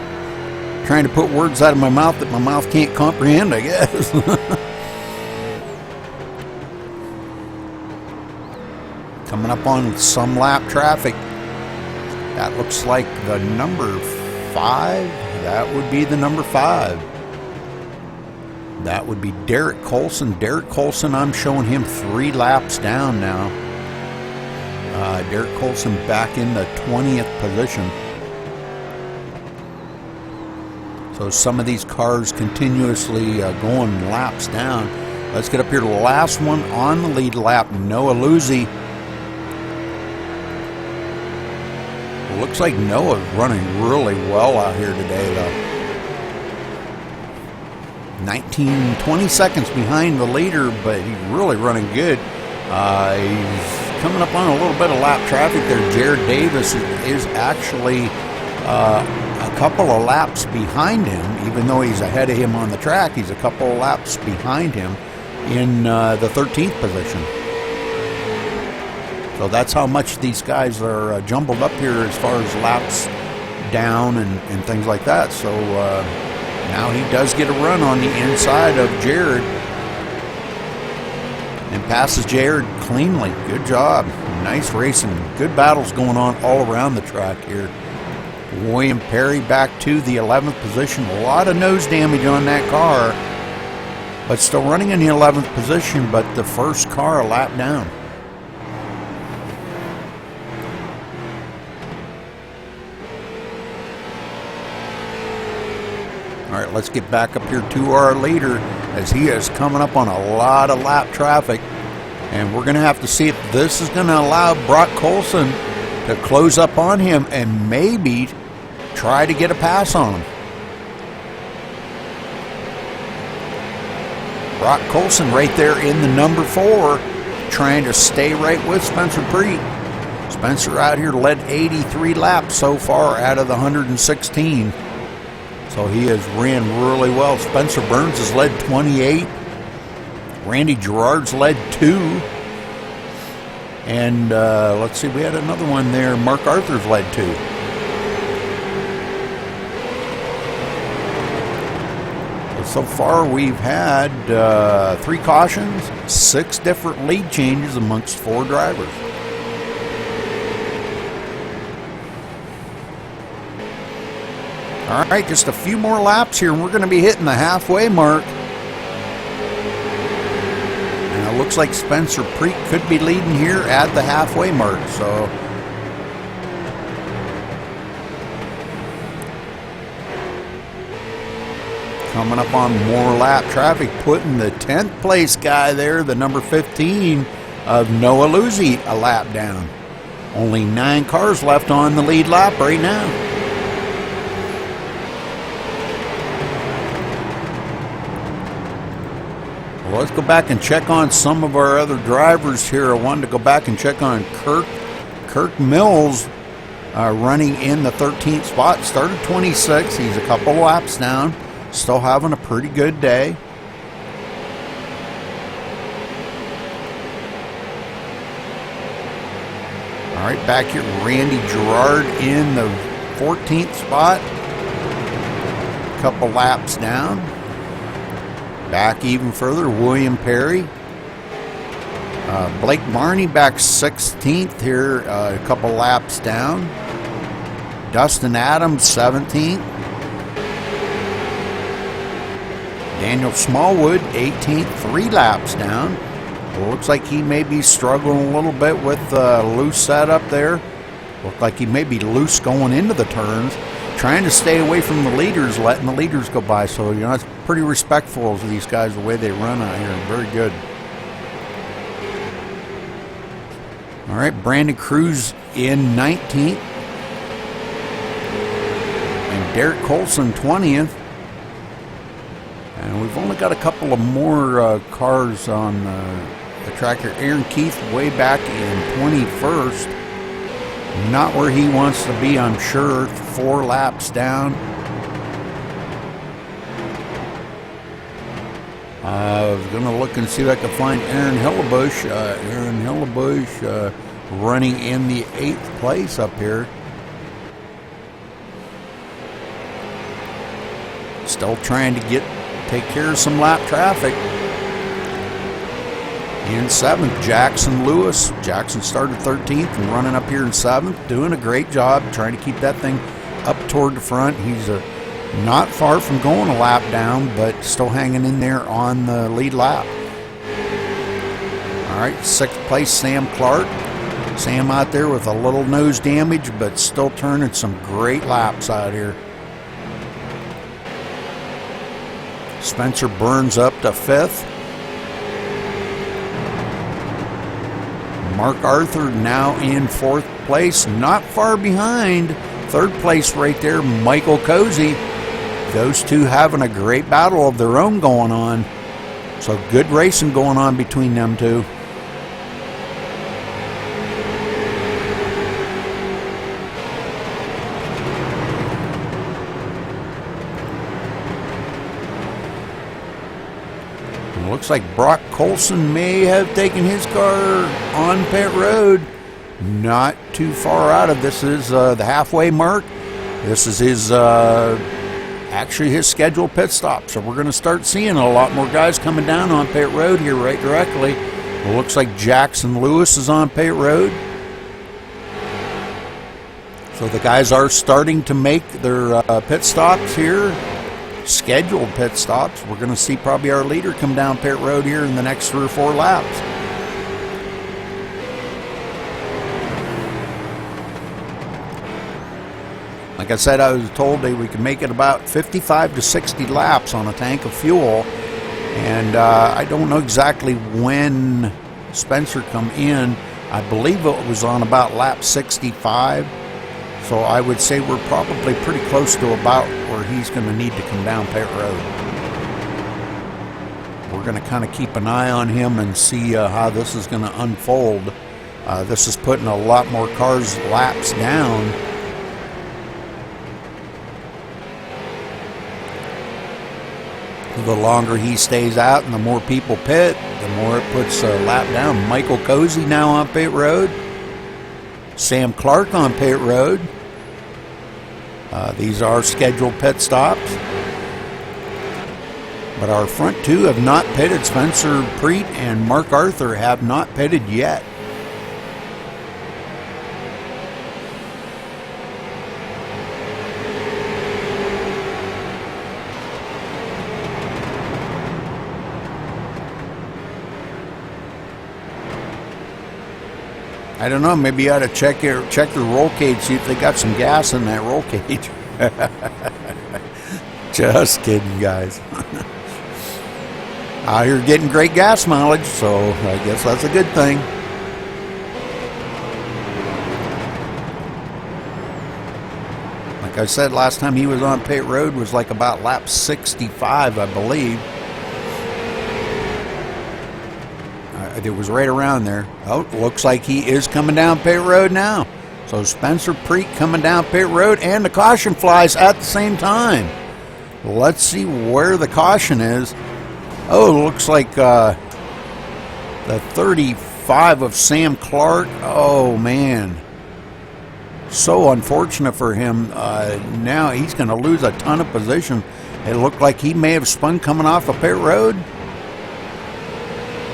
Trying to put words out of my mouth that my mouth can't comprehend, I guess. Coming up on some lap traffic. That looks like the number 5. That would be the number 5. That would be Derek Colson. Derek Colson, I'm showing him 3 laps down now. Derek Colson back in the 20th position. So some of these cars continuously going laps down. Let's get up here to the last one on the lead lap, Noah Luzzi. Looks like Noah's running really well out here today, though. 20 seconds behind the leader, but he's really running good. He's coming up on a little bit of lap traffic there. Jared Davis is actually a couple of laps behind him, even though he's ahead of him on the track. He's a couple of laps behind him in the 13th position. So that's how much these guys are jumbled up here as far as laps down and things like that. So now he does get a run on the inside of Jared and passes Jared cleanly. Good job. Nice racing. Good battles going on all around the track here. William Perry back to the 11th position. A lot of nose damage on that car, but still running in the 11th position, but the first car a lap down. All right, let's get back up here to our leader as he is coming up on a lot of lap traffic. And we're going to have to see if this is going to allow Brock Colson to close up on him and maybe try to get a pass on him. Brock Colson right there in the number 4, trying to stay right with Spencer Preet. Spencer out here led 83 laps so far out of the 116. So he has ran really well. Spencer Burns has led 28. Randy Gerard's led 2. And let's see, we had another one there. Mark Arthur's led 2. So far we've had 3 cautions, 6 different lead changes amongst 4 drivers. All right, just a few more laps here, and we're going to be hitting the halfway mark. And it looks like Spencer Preet could be leading here at the halfway mark. So coming up on more lap traffic, putting the 10th place guy there, the number 15 of Noah Luzzi, a lap down. Only 9 cars left on the lead lap right now. Well, let's go back and check on some of our other drivers here. I wanted to go back and check on Kirk Mills, running in the 13th spot. Started 26. He's a couple laps down. Still having a pretty good day. All right, back here, Randy Gerard in the 14th spot. A couple laps down. Back even further, William Perry. Blake Barney back 16th here, a couple laps down. Dustin Adams 17th. Daniel Smallwood 18th, 3 laps down. Well, looks like he may be struggling a little bit with loose setup there. Look like he may be loose going into the turns. Trying to stay away from the leaders, letting the leaders go by. So, you know, it's pretty respectful of these guys, the way they run out here. Very good. All right, Brandon Cruz in 19th. Derek Colson 20th. And we've only got a couple of more cars on the track here. Aaron Keith way back in 21st. Not where he wants to be, I'm sure. 4 laps down. I was going to look and see if I could find Aaron Hillebush. Aaron Hillebush running in the 8th place up here. Still trying to take care of some lap traffic. In 7th, Jackson Lewis. Jackson started 13th and running up here in 7th. Doing a great job trying to keep that thing up toward the front. He's not far from going a lap down, but still hanging in there on the lead lap. All right, 6th place, Sam Clark. Sam out there with a little nose damage, but still turning some great laps out here. Spencer Burns up to 5th. Mark Arthur now in 4th place, not far behind. 3rd place right there, Michael Cozy. Those two having a great battle of their own going on. So good racing going on between them two. It looks like Brock Colson may have taken his car on pit road. Not too far out of this is the halfway mark. This is his actually his scheduled pit stop. So we're going to start seeing a lot more guys coming down on pit road here right directly. It looks like Jackson Lewis is on pit road. So the guys are starting to make their pit stops here. Scheduled pit stops. We're going to see probably our leader come down pit road here in the next 3 or 4 laps. Like I said, I was told that we could make it about 55 to 60 laps on a tank of fuel. And I don't know exactly when Spencer come in. I believe it was on about lap 65. So I would say we're probably pretty close to about where he's going to need to come down pit road. We're going to kind of keep an eye on him and see how this is going to unfold. This is putting a lot more cars laps down. The longer he stays out and the more people pit, the more it puts a lap down. Michael Cozy now on pit road. Sam Clark on pit road. These are scheduled pit stops. But our front two have not pitted. Spencer Preet and Mark Arthur have not pitted yet. I don't know, maybe you ought to check their roll cage, see if they got some gas in that roll cage. Just kidding, guys. Out here getting great gas mileage, so I guess that's a good thing. Like I said, last time he was on pit road was like about lap 65, I believe. It was right around there. Oh, looks like he is coming down pit road now. So Spencer Preet coming down pit road, and the caution flies at the same time. Let's see where the caution is. Oh, it looks like the 35 of Sam Clark. Oh, man. So unfortunate for him. Now he's going to lose a ton of position. It looked like he may have spun coming off a pit road.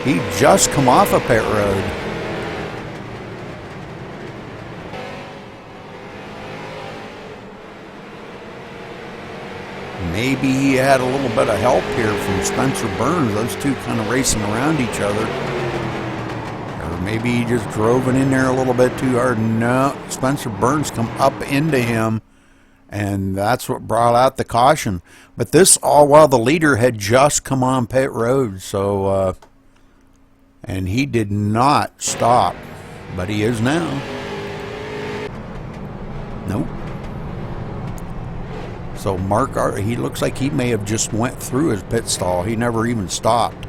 He just come off a pit road. Maybe he had a little bit of help here from Spencer Burns. Those two kind of racing around each other. Or maybe he just drove it in there a little bit too hard. No, Spencer Burns come up into him, and that's what brought out the caution. But this all while the leader had just come on pit road. So, and he did not stop, but he is now. Nope. So he looks like he may have just went through his pit stall. He never even stopped.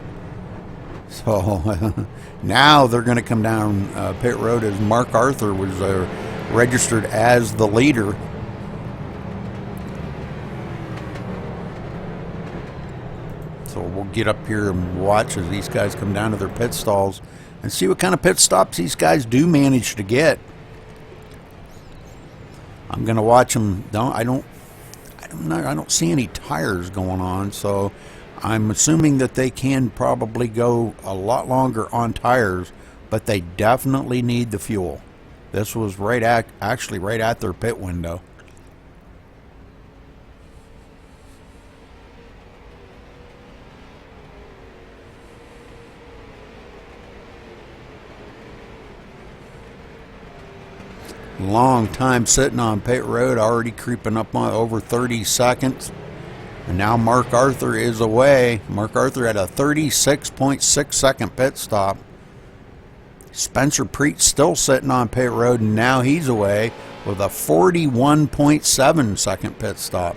So now they're going to come down pit road as Mark Arthur was registered as the leader. So we'll get up here and watch as these guys come down to their pit stalls and see what kind of pit stops these guys do manage to get. I'm going to watch them. I don't see any tires going on, so I'm assuming that they can probably go a lot longer on tires, but they definitely need the fuel. This was actually right at their pit window. Long time sitting on pit road, already creeping up on over 30 seconds. And now Mark Arthur is away. Mark Arthur had a 36.6 second pit stop. Spencer Preet still sitting on pit road, and now he's away with a 41.7 second pit stop.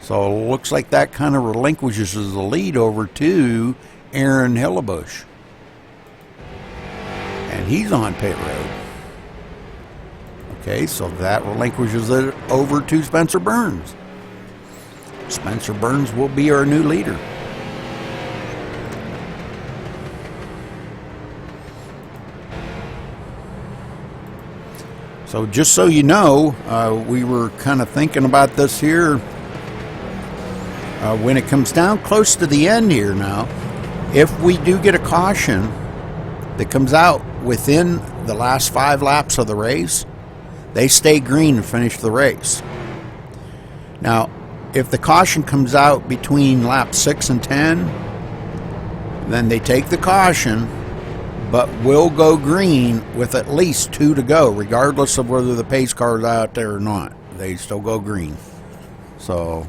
So it looks like that kind of relinquishes the lead over to Aaron Hillebush. And he's on pit road. Okay, so that relinquishes it over to Spencer Burns. Spencer Burns will be our new leader. So just so you know, we were kind of thinking about this here. When it comes down close to the end here now, if we do get a caution that comes out within the last 5 laps of the race, they stay green and finish the race. Now, if the caution comes out between laps 6 and 10, then they take the caution, but will go green with at least 2 to go, regardless of whether the pace car is out there or not. They still go green. So,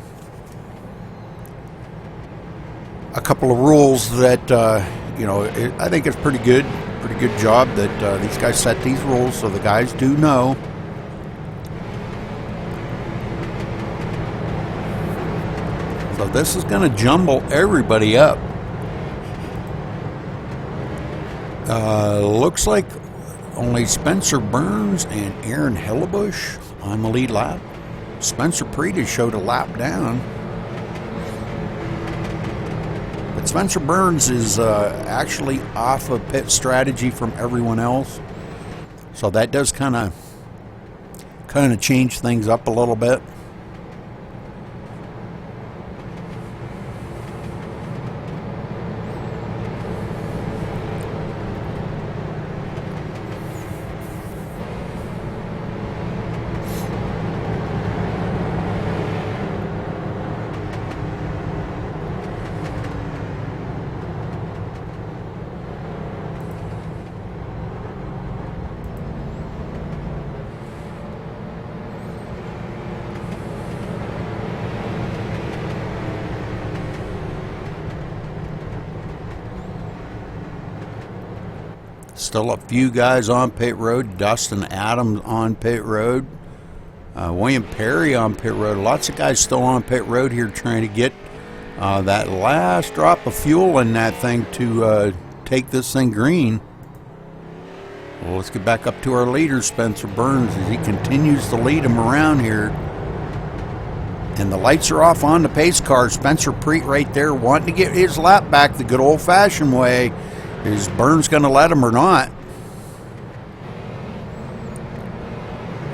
a couple of rules that, I think it's pretty good job that these guys set these rules so the guys do know. So this is going to jumble everybody up. Looks like only Spencer Burns and Aaron Hillebush on the lead lap. Spencer Preet has showed a lap down. But Spencer Burns is actually off of pit strategy from everyone else. So that does kind of change things up a little bit. Still a few guys on pit road. Dustin Adams on pit road. William Perry on pit road. Lots of guys still on pit road here trying to get that last drop of fuel in that thing to take this thing green. Well, let's get back up to our leader, Spencer Burns, as he continues to lead him around here. And the lights are off on the pace car. Spencer Preet right there wanting to get his lap back the good old-fashioned way. Is Burns going to let him or not?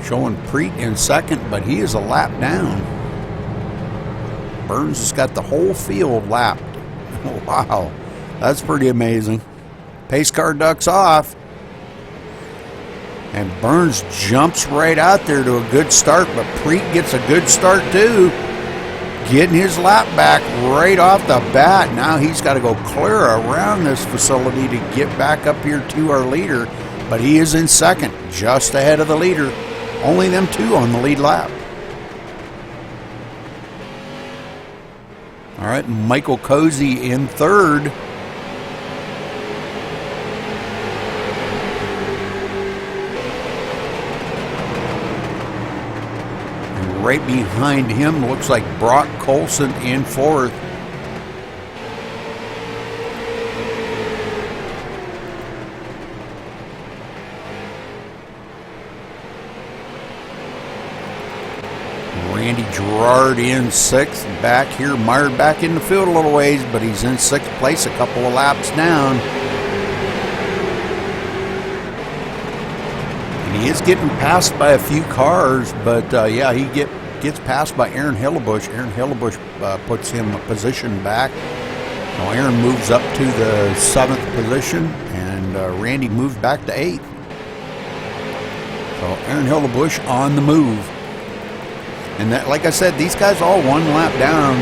Showing Preet in second, but he is a lap down. Burns has got the whole field lapped. Wow, that's pretty amazing. Pace car ducks off. And Burns jumps right out there to a good start, but Preet gets a good start too. Getting his lap back right off the bat. Now he's got to go clear around this facility to get back up here to our leader. But he is in second, just ahead of the leader. Only them two on the lead lap. All right, Michael Cozy in third. right behind him looks like Brock Colson in fourth. Randy Gerard in sixth. Back here, mired back in the field a little ways, but he's in sixth place, a couple of laps down. And he is getting passed by a few cars, but yeah, he gets passed by Aaron Hillebush. Aaron Hillebush puts him a position back. So Aaron moves up to the 7th position, and Randy moves back to 8th. So Aaron Hillebush on the move. And that, like I said, these guys all one lap down.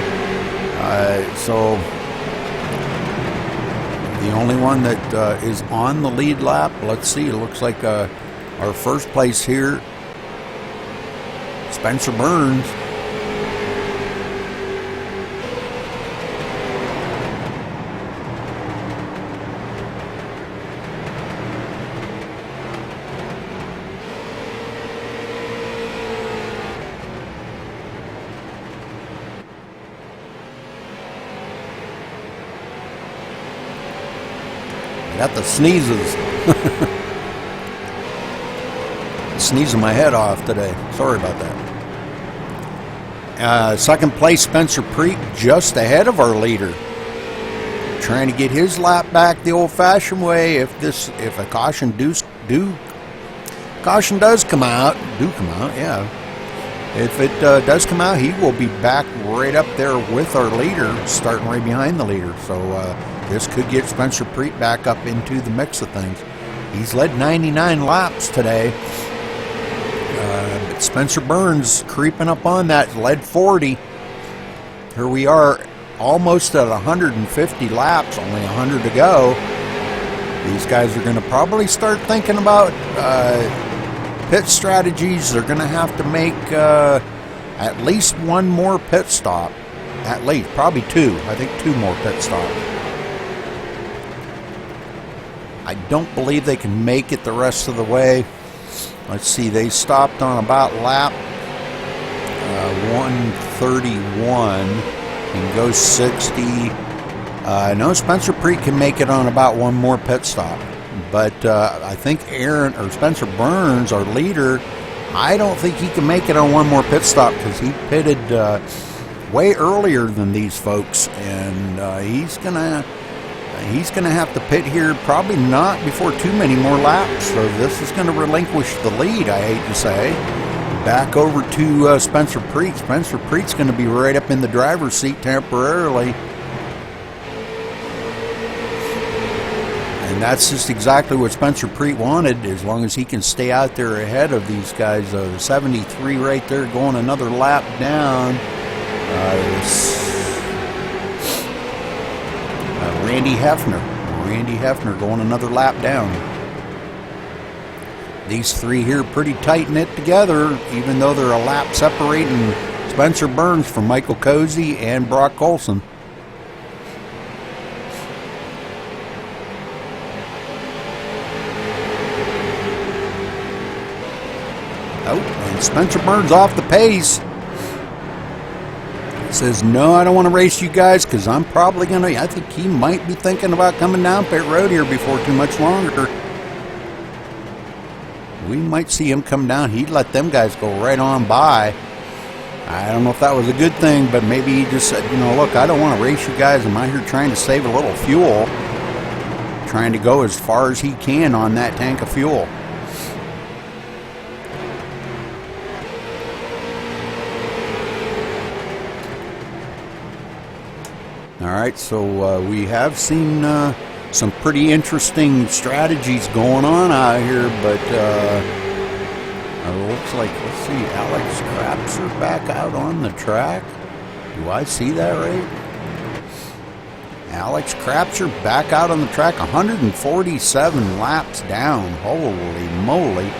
So the only one that is on the lead lap, let's see, it looks like our first place here, Spencer Burns. Got the sneezes. Sneezing my head off today. Sorry about that. Second place, Spencer Preek, just ahead of our leader. Trying to get his lap back the old-fashioned way. If a caution does come out, yeah. If it does come out, he will be back right up there with our leader, starting right behind the leader. So this could get Spencer Preet back up into the mix of things. He's led 99 laps today. But Spencer Burns creeping up on that, led 40. Here we are, almost at 150 laps, only 100 to go. These guys are going to probably start thinking about pit strategies. They're going to have to make at least one more pit stop. At least, probably two. I think two more pit stops. I don't believe they can make it the rest of the way. Let's see, they stopped on about lap 131 and go 60. No, Spencer Preet can make it on about one more pit stop. But I think Spencer Burns, our leader, I don't think he can make it on one more pit stop because he pitted way earlier than these folks, and he's gonna have to pit here, probably not before too many more laps. So this is going to relinquish the lead, I hate to say, back over to Spencer Preet. Spencer Preet's going to be right up in the driver's seat temporarily. And that's just exactly what Spencer Preet wanted, as long as he can stay out there ahead of these guys. The 73 right there going another lap down. Randy Hefner going another lap down. These three here pretty tight knit together, even though they're a lap separating Spencer Burns from Michael Cozy and Brock Colson. Oh, and Spencer Burns off the pace. Says, no, I don't want to race you guys because I'm probably going to, I think he might be thinking about coming down pit road here before too much longer. We might see him come down. He'd let them guys go right on by. I don't know if that was a good thing, but maybe he just said, you know, look, I don't want to race you guys. I'm out here trying to save a little fuel. Trying to go as far as he can on that tank of fuel. All right, so we have seen some pretty interesting strategies going on out here, but it looks like, let's see, Alex Crapser back out on the track. Do I see that right? Alex Crapser back out on the track, 147 laps down. Holy moly.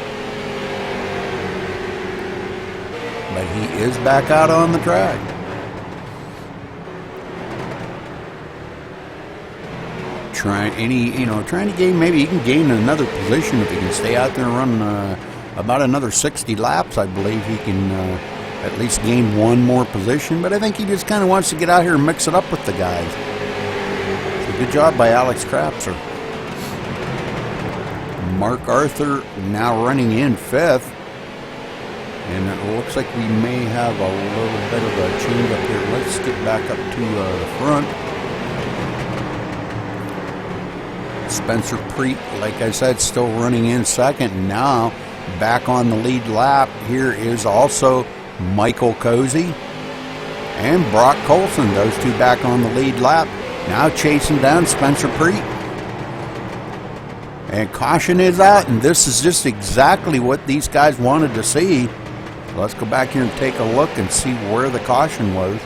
But he is back out on the track. Trying to gain, maybe he can gain another position if he can stay out there and run about another 60 laps. I believe he can at least gain one more position, but I think he just kind of wants to get out here and mix it up with the guys. So good job by Alex Krapser. Mark Arthur now running in 5th. And it looks like we may have a little bit of a change up here. Let's get back up to the front. Spencer Preet, like I said, still running in 2nd. Now back on the lead lap here is also Michael Cozy and Brock Colson. Those two back on the lead lap. Now chasing down Spencer Preet. And caution is out, and this is just exactly what these guys wanted to see. Let's go back here and take a look and see where the caution was.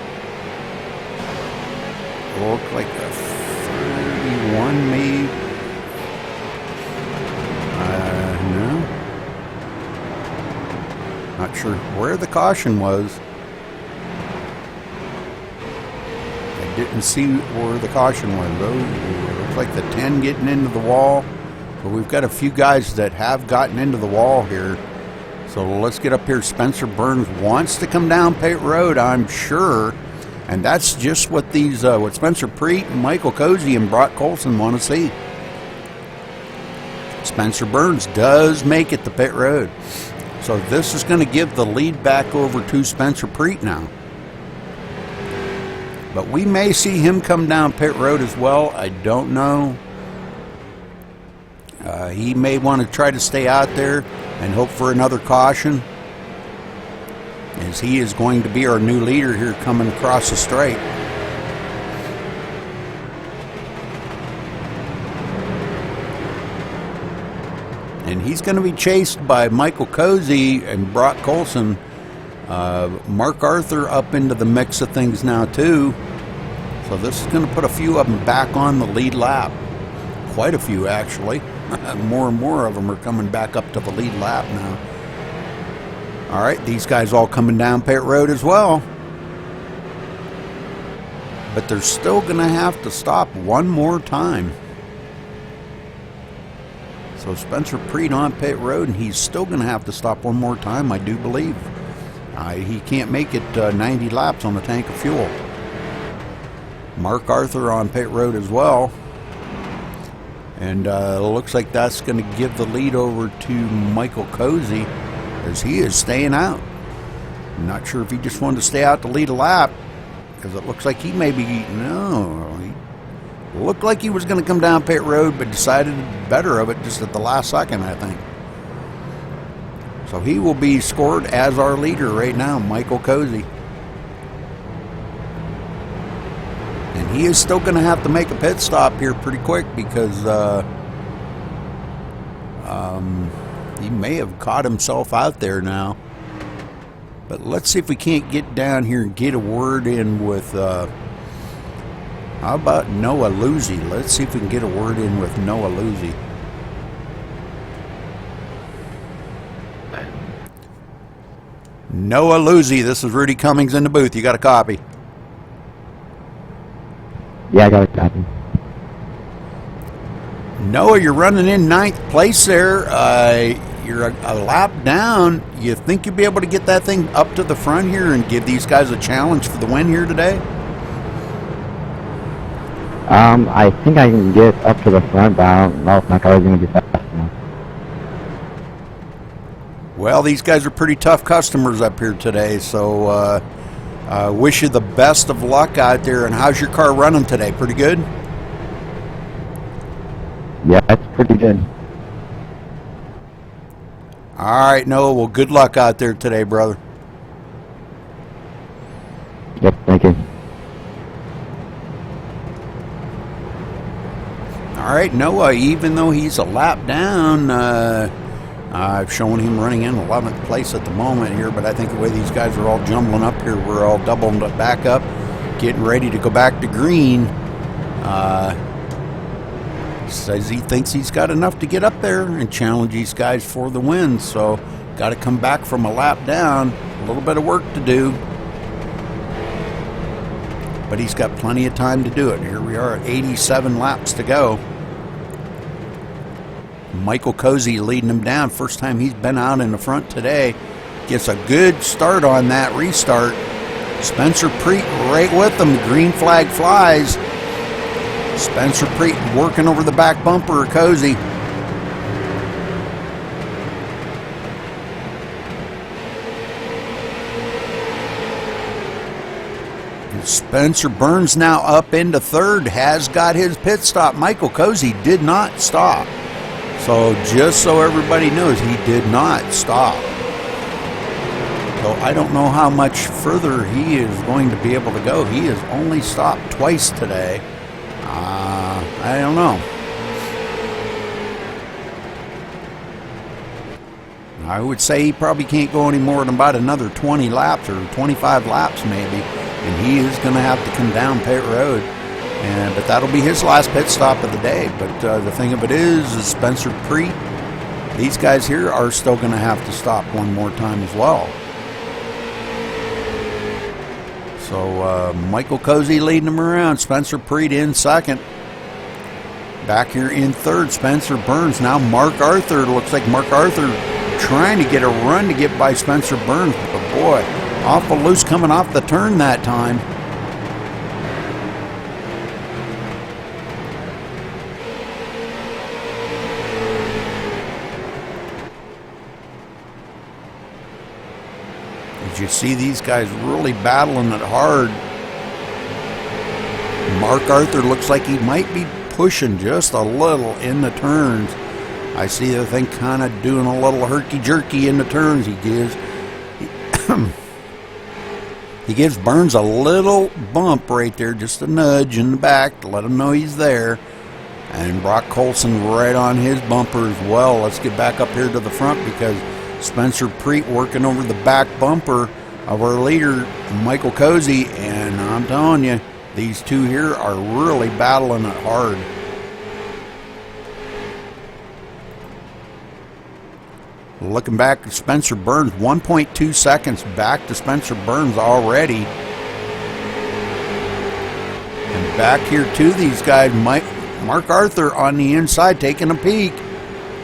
Looked like a 31 maybe. No. Not sure where the caution was. I didn't see where the caution was. It looks like the 10 getting into the wall. But we've got a few guys that have gotten into the wall here. So let's get up here. Spencer Burns wants to come down pit road, I'm sure. And that's just what these, what Spencer Preet and Michael Cozy and Brock Colson want to see. Spencer Burns does make it to pit road. So this is going to give the lead back over to Spencer Preet now. But we may see him come down pit road as well. I don't know. He may want to try to stay out there and hope for another caution, as he is going to be our new leader here coming across the straight. And he's going to be chased by Michael Cozy and Brock Colson. Mark Arthur up into the mix of things now too. So this is going to put a few of them back on the lead lap. Quite a few actually. More and more of them are coming back up to the lead lap now. All right, these guys all coming down pit road as well. But they're still going to have to stop one more time. So Spencer Preet on pit road, and he's still going to have to stop one more time, I do believe. He can't make it 90 laps on a tank of fuel. Mark Arthur on pit road as well. And it looks like that's going to give the lead over to Michael Cozy, as he is staying out. I'm not sure if he just wanted to stay out to lead a lap, because it looks like he may be, no, he looked like he was going to come down pit road, but decided better of it just at the last second, I think. So he will be scored as our leader right now, Michael Cozy. And he is still going to have to make a pit stop here pretty quick, because he may have caught himself out there now. But let's see if we can't get down here and get a word in with, how about Noah Luzzi? Let's see if we can get a word in with Noah Luzzi. Noah Luzzi, this is Rudy Cummings in the booth. You got a copy? Yeah, I got a copy. Noah, you're running in 9th place there. You're a lap down. You think you'll be able to get that thing up to the front here and give these guys a challenge for the win here today? I think I can get up to the front, but I don't know if my car is going to be fast enough. Well, these guys are pretty tough customers up here today, so wish you the best of luck out there. And how's your car running today? Pretty good? Yeah, it's pretty good. All right, Noah. Well, good luck out there today, brother. Yep, thank you. All right, Noah, even though he's a lap down, I've shown him running in 11th place at the moment here, but I think the way these guys are all jumbling up here, we're all doubling back up, getting ready to go back to green. Says he thinks he's got enough to get up there and challenge these guys for the win, so got to come back from a lap down. A little bit of work to do, but he's got plenty of time to do it. Here we are at 87 laps to go. Michael Cozy leading him down. First time he's been out in the front today. gets a good start on that restart. Spencer Preet right with them. Green flag flies. Spencer Preet working over the back bumper of Cozy. Spencer Burns now up into third, has got his pit stop. Michael Cozy did not stop. So just so everybody knows, he did not stop. So I don't know how much further he is going to be able to go. He has only stopped twice today. I don't know. I would say he probably can't go any more than about another 20 laps or 25 laps maybe. And he is going to have to come down pit road. But that'll be his last pit stop of the day. But the thing of it is Spencer Preet, these guys here are still going to have to stop one more time as well. So Michael Cozy leading them around. Spencer Preet in second. Back here in third, Spencer Burns. Now Mark Arthur. Looks like Mark Arthur trying to get a run to get by Spencer Burns. But boy, awful loose coming off the turn that time. As you see these guys really battling it hard. Mark Arthur looks like he might be pushing just a little in the turns. I see the thing kind of doing a little herky-jerky in the turns. He gives Burns a little bump right there, just a nudge in the back to let him know he's there. And Brock Colson right on his bumper as well. Let's get back up here to the front because Spencer Preet working over the back bumper of our leader, Michael Cozy. And I'm telling you, these two here are really battling it hard. Looking back at Spencer Burns, 1.2 seconds back to Spencer Burns already. And back here to these guys, Mark Arthur on the inside taking a peek.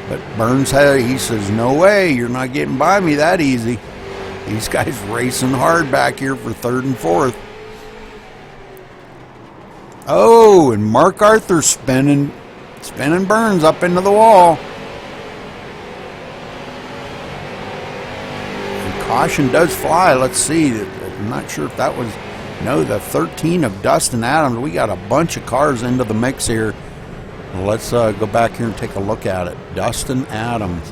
But Burns, he says, no way, you're not getting by me that easy. These guys racing hard back here for third and fourth. Oh, and Mark Arthur spinning Burns up into the wall. Caution does fly. Let's see. I'm not sure if that was, no, the 13 of Dustin Adams. We got a bunch of cars into the mix here. Let's go back here and take a look at it. Dustin Adams.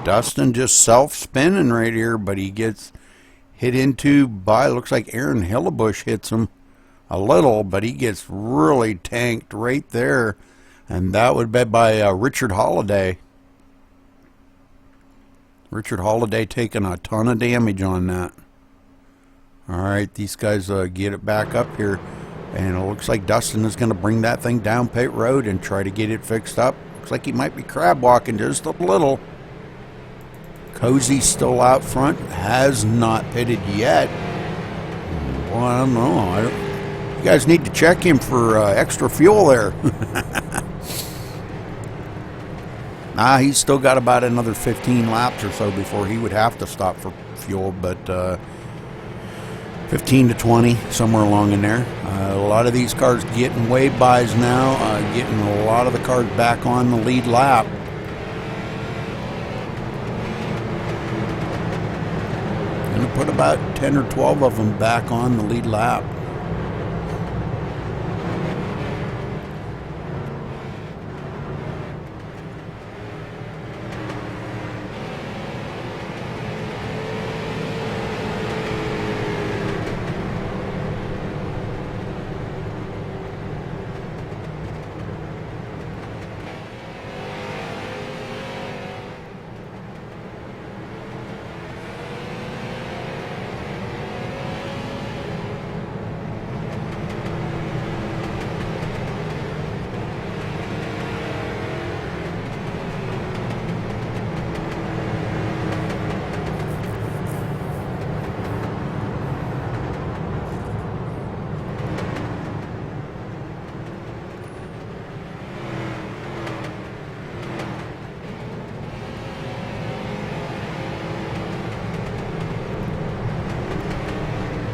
Dustin just self-spinning right here, but he gets hit into by, looks like Aaron Hillebush hits him a little, but he gets really tanked right there. And that would be by Richard Holiday. Richard Holiday taking a ton of damage on that. Alright, these guys get it back up here. And it looks like Dustin is going to bring that thing down pit road and try to get it fixed up. Looks like he might be crab walking just a little. Cozy's still out front, has not pitted yet. Well, I don't know. You guys need to check him for extra fuel there. He's still got about another 15 laps or so before he would have to stop for fuel, but 15 to 20, somewhere along in there. A lot of these cars getting way bys now, getting a lot of the cars back on the lead lap. Put about 10 or 12 of them back on the lead lap.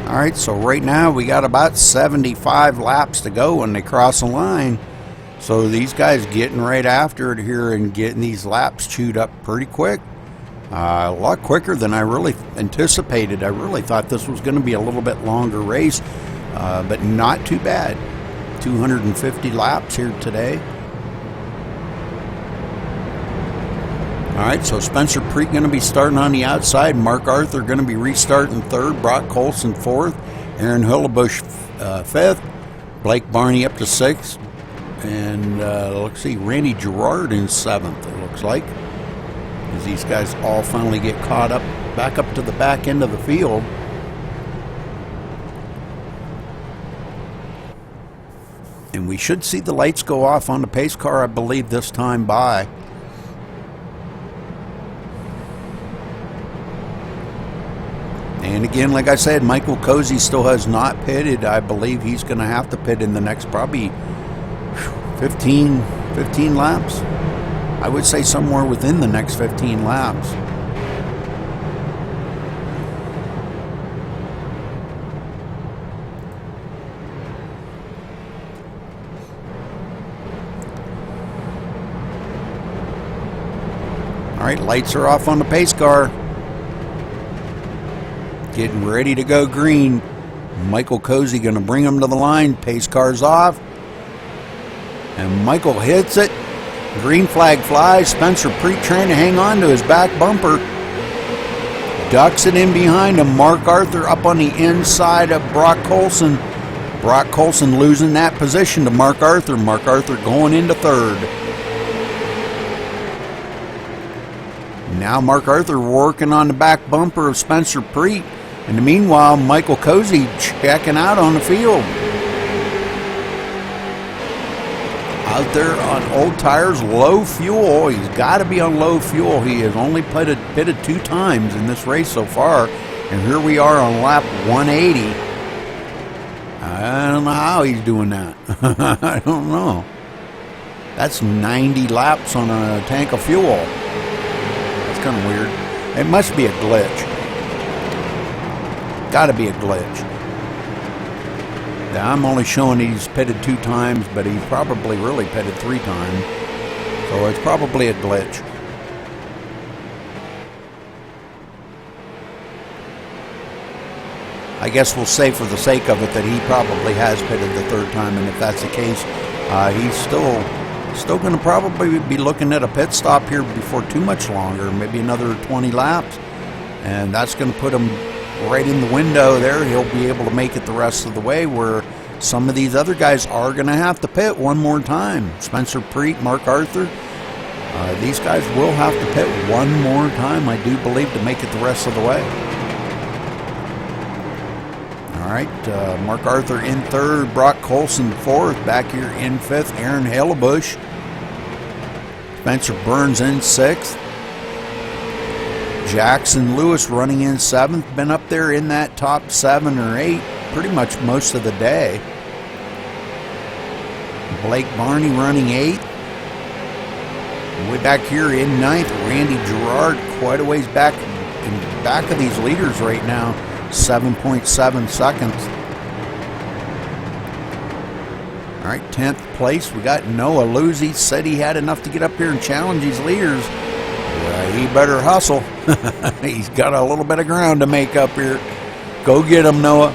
All right, so right now we got about 75 laps to go when they cross the line. So these guys getting right after it here and getting these laps chewed up pretty quick. A lot quicker than I really anticipated. I really thought this was going to be a little bit longer race, but not too bad. 250 laps here today. All right, so Spencer Preet going to be starting on the outside. Mark Arthur going to be restarting third. Brock Colson fourth. Aaron Hillebush fifth. Blake Barney up to sixth. And let's see, Randy Gerard in seventh, it looks like. As these guys all finally get caught up, back up to the back end of the field. And we should see the lights go off on the pace car, I believe, this time by. And again, like I said, Michael Cozy still has not pitted. I believe he's going to have to pit in the next probably 15 laps. I would say somewhere within the next 15 laps. All right, lights are off on the pace car. Getting ready to go green. Michael Cozy going to bring him to the line. Pace car's off. And Michael hits it. Green flag flies. Spencer Preet trying to hang on to his back bumper. Ducks it in behind him. Mark Arthur up on the inside of Brock Colson. Brock Colson losing that position to Mark Arthur. Mark Arthur going into third. Now Mark Arthur working on the back bumper of Spencer Preet. In the meanwhile, Michael Cozy checking out on the field. Out there on old tires, low fuel. He's got to be on low fuel. He has only pitted 2 times in this race so far. And here we are on lap 180. I don't know how he's doing that. I don't know. That's 90 laps on a tank of fuel. That's kind of weird. It must be a glitch. Got to be a glitch. Now, I'm only showing he's pitted 2 times, but he probably really pitted 3 times. So it's probably a glitch. I guess we'll say for the sake of it that he probably has pitted the 3rd time, and if that's the case, he's still going to probably be looking at a pit stop here before too much longer, maybe another 20 laps, and that's going to put him right in the window there. He'll be able to make it the rest of the way, where some of these other guys are going to have to pit one more time. Spencer Preet, Mark Arthur, these guys will have to pit one more time, I do believe, to make it the rest of the way. All right, Mark Arthur in 3rd, Brock Colson 4th, back here in 5th, Aaron Hillebush. Spencer Burns in 6th. Jackson Lewis running in 7th, been up there in that top 7 or 8 pretty much most of the day. Blake Barney running 8th. Way back here in 9th, Randy Gerard quite a ways back in back of these leaders right now, 7.7 seconds. All right, 10th place, we got Noah Luzzi. Said he had enough to get up here and challenge these leaders. He better hustle. He's got a little bit of ground to make up here. Go get him, Noah.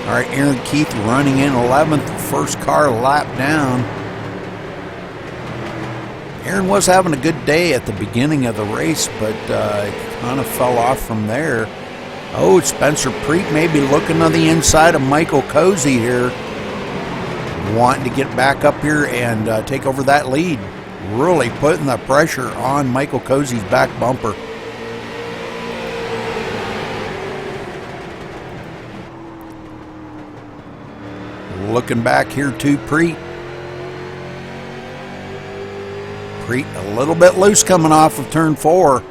All right, Aaron Keith running in 11th, first car lap down. Aaron was having a good day at the beginning of the race, but kind of fell off from there. Oh, Spencer Preet may be looking on the inside of Michael Cozy here, wanting to get back up here and take over that lead. Really putting the pressure on Michael Cozy's back bumper. Looking back here to Preet. Preet a little bit loose coming off of turn 4.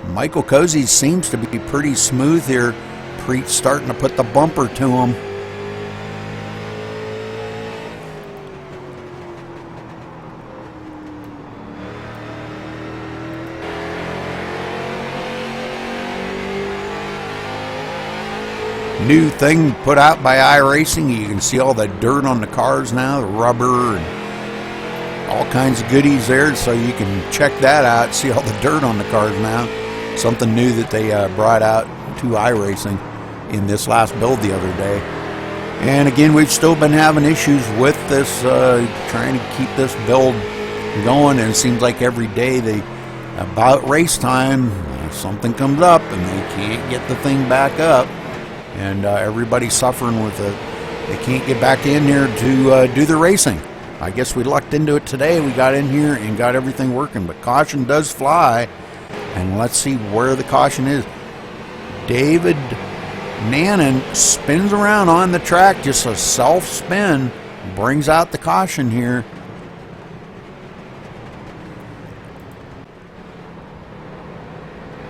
Michael Cozy seems to be pretty smooth here. Preet starting to put the bumper to him. new thing put out by iRacing. You can see all the dirt on the cars now, the rubber and all kinds of goodies there, so you can check that out, see all the dirt on the cars now. Something new that they brought out to iRacing in this last build the other day. And again, we've still been having issues with this, trying to keep this build going, and it seems like every day about race time, something comes up and they can't get the thing back up, and everybody's suffering with it. They can't get back in here to do the racing. I guess we lucked into it today. We got in here and got everything working, but caution does fly, and let's see where the caution is. David Nannon spins around on the track, just a self spin, brings out the caution here.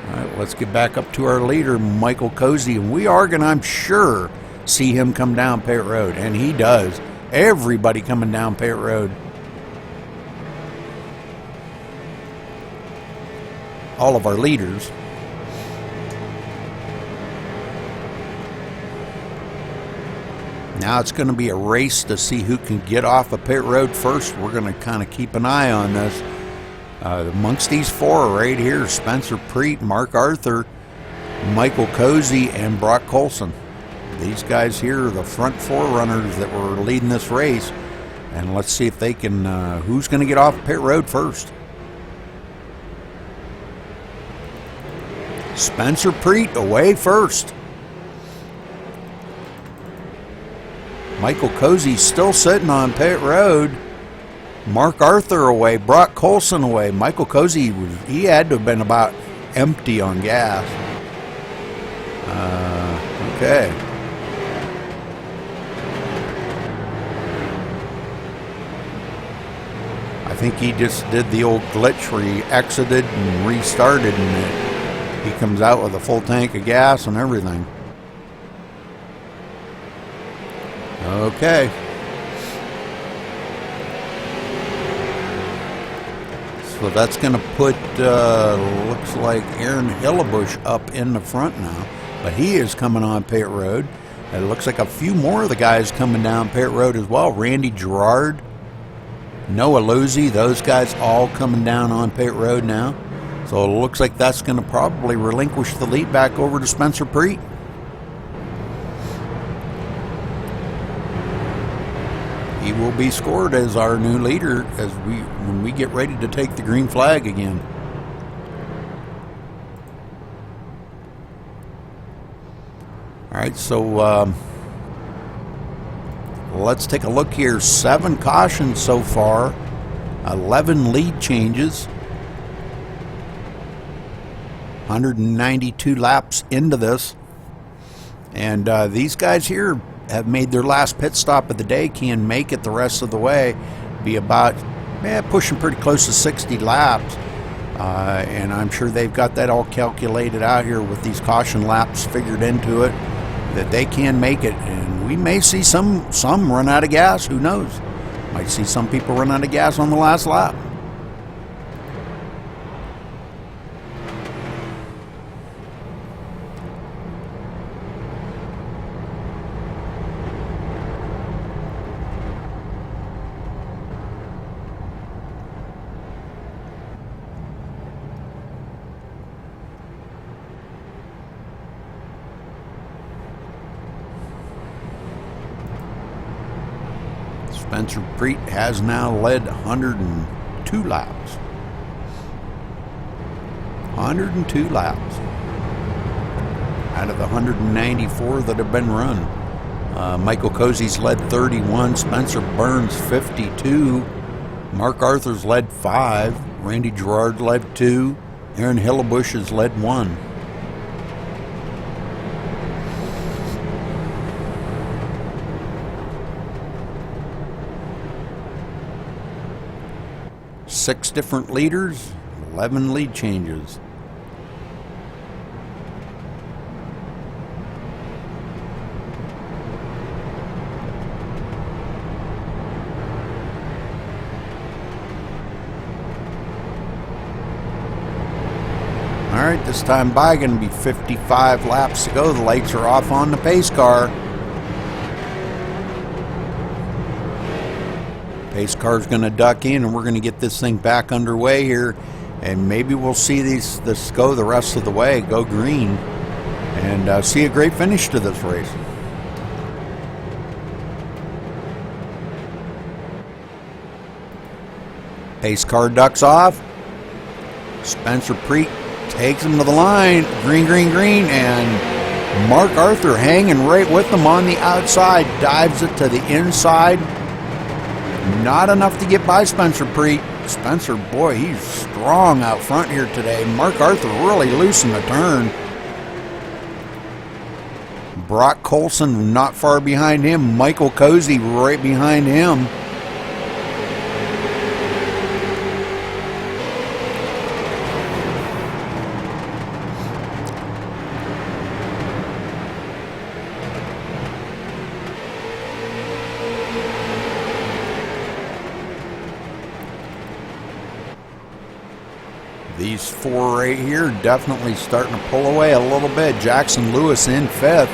All right, let's get back up to our leader, Michael Cozy, and we are going to, I'm sure, see him come down pit road, and he does. Everybody coming down pit road. All of our leaders. Now it's going to be a race to see who can get off of pit road first. We're going to kind of keep an eye on this. Amongst these four right here, Spencer Preet, Mark Arthur, Michael Cozy, and Brock Colson. These guys here are the front four runners that were leading this race. And let's see if they can, who's going to get off pit road first. Spencer Preet away first. Michael Cozy still sitting on pit road. Mark Arthur away. Brock Colson away. Michael Cozy, he had to have been about empty on gas. Okay. I think he just did the old glitch where he exited and restarted, and he comes out with a full tank of gas and everything. Okay. So that's going to put, looks like Aaron Hillebush up in the front now. But he is coming on pit road. It looks like a few more of the guys coming down pit road as well. Randy Gerard, Noah Luzzi, those guys all coming down on pit road now. So it looks like that's going to probably relinquish the lead back over to Spencer Preet. He will be scored as our new leader when we get ready to take the green flag again. All right, so let's take a look here. 7 cautions so far, 11 lead changes, 192 laps into this, and these guys here have made their last pit stop of the day, can make it the rest of the way, be about pushing pretty close to 60 laps, and I'm sure they've got that all calculated out here with these caution laps figured into it, that they can make it. And we may see some run out of gas, who knows, might see some people run out of gas on the last lap. Spencer Preet has now led 102 laps. 102 laps out of the 194 that have been run. Michael Cozy's led 31. Spencer Burns 52. Mark Arthur's led 5. Randy Gerard led 2. Aaron Hillebush has led 1. Six different leaders, 11 lead changes. All Alright, this time by going to be 55 laps to go. The lights are off on the pace car. Pace car's going to duck in, and we're going to get this thing back underway here. And maybe we'll see this go the rest of the way, go green, and see a great finish to this race. Pace car ducks off. Spencer Preet takes him to the line. Green, green, green. And Mark Arthur hanging right with him on the outside. Dives it to the inside. Not enough to get by Spencer Preet. Spencer, boy, he's strong out front here today. Mark Arthur really loose in the turn. Brock Colson not far behind him. Michael Cozy right behind him. These four right here definitely starting to pull away a little bit. Jackson Lewis in fifth.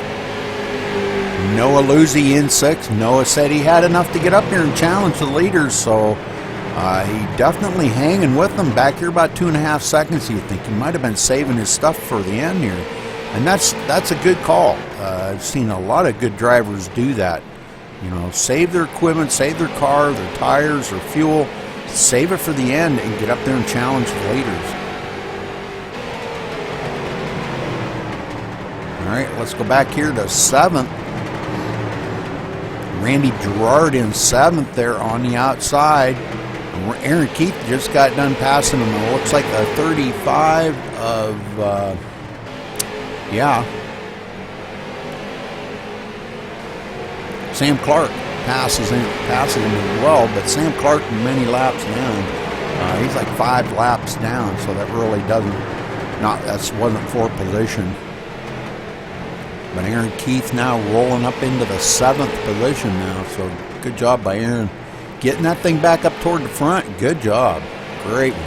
Noah Luzzi in sixth. Noah said he had enough to get up here and challenge the leaders, so he definitely hanging with them back here about 2.5 seconds. You think he might have been saving his stuff for the end here, and that's a good call. I've seen a lot of good drivers do that. You know, save their equipment, save their car, their tires, their fuel. Save it for the end and get up there and challenge the leaders. All right, let's go back here to 7th. Randy Gerard in 7th there on the outside. Aaron Keith just got done passing him. It looks like a 35 of, Sam Clark passes him as well, but Sam Clark many laps down. He's like 5 laps down, so that really wasn't for position. But Aaron Keith now rolling up into the 7th position now, so good job by Aaron. Getting that thing back up toward the front, good job. Great one.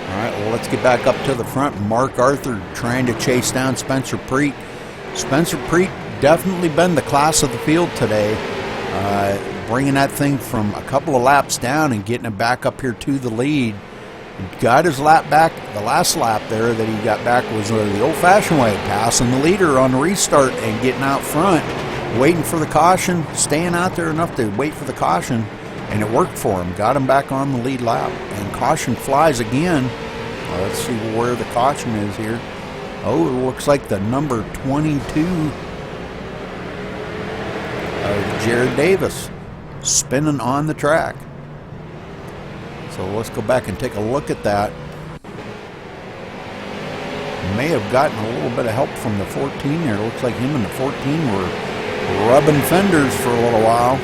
All right, well, let's get back up to the front. Mark Arthur trying to chase down Spencer Preet. Spencer Preet definitely been the class of the field today, bringing that thing from a couple of laps down and getting it back up here to the lead. Got his lap back. The last lap there that he got back was the old-fashioned way, passing the leader on the restart and getting out front, waiting for the caution, staying out there enough to wait for the caution, and it worked for him. Got him back on the lead lap, and caution flies again. Let's see where the caution is here. Oh, it looks like the number 22. Jared Davis spinning on the track. So let's go back and take a look at that. May have gotten a little bit of help from the 14 there. Looks like him and the 14 were rubbing fenders for a little while.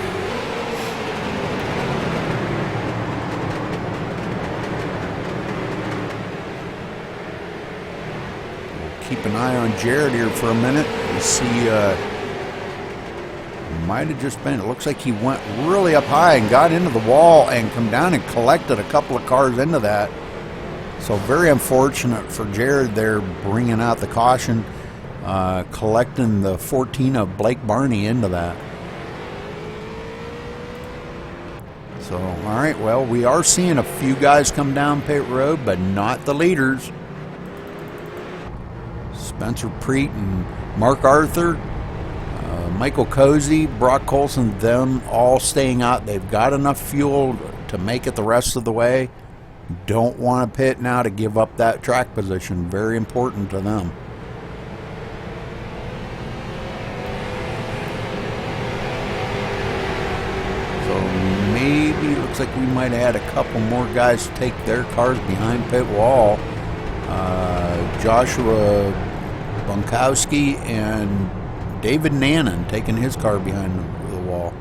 We'll keep an eye on Jared here for a minute. We see might have just been, it looks like he went really up high and got into the wall and come down and collected a couple of cars into that. So very unfortunate for Jared there, bringing out the caution, collecting the 14 of Blake Barney into that. So, all right, well, we are seeing a few guys come down pit road, but not the leaders. Spencer Preet and Mark Arthur, Michael Cozy, Brock Colson, them all staying out. They've got enough fuel to make it the rest of the way. Don't want to pit now to give up that track position. Very important to them. So maybe looks like we might have had a couple more guys take their cars behind pit wall. Joshua Bunkowski and David Nannon taking his car behind the wall.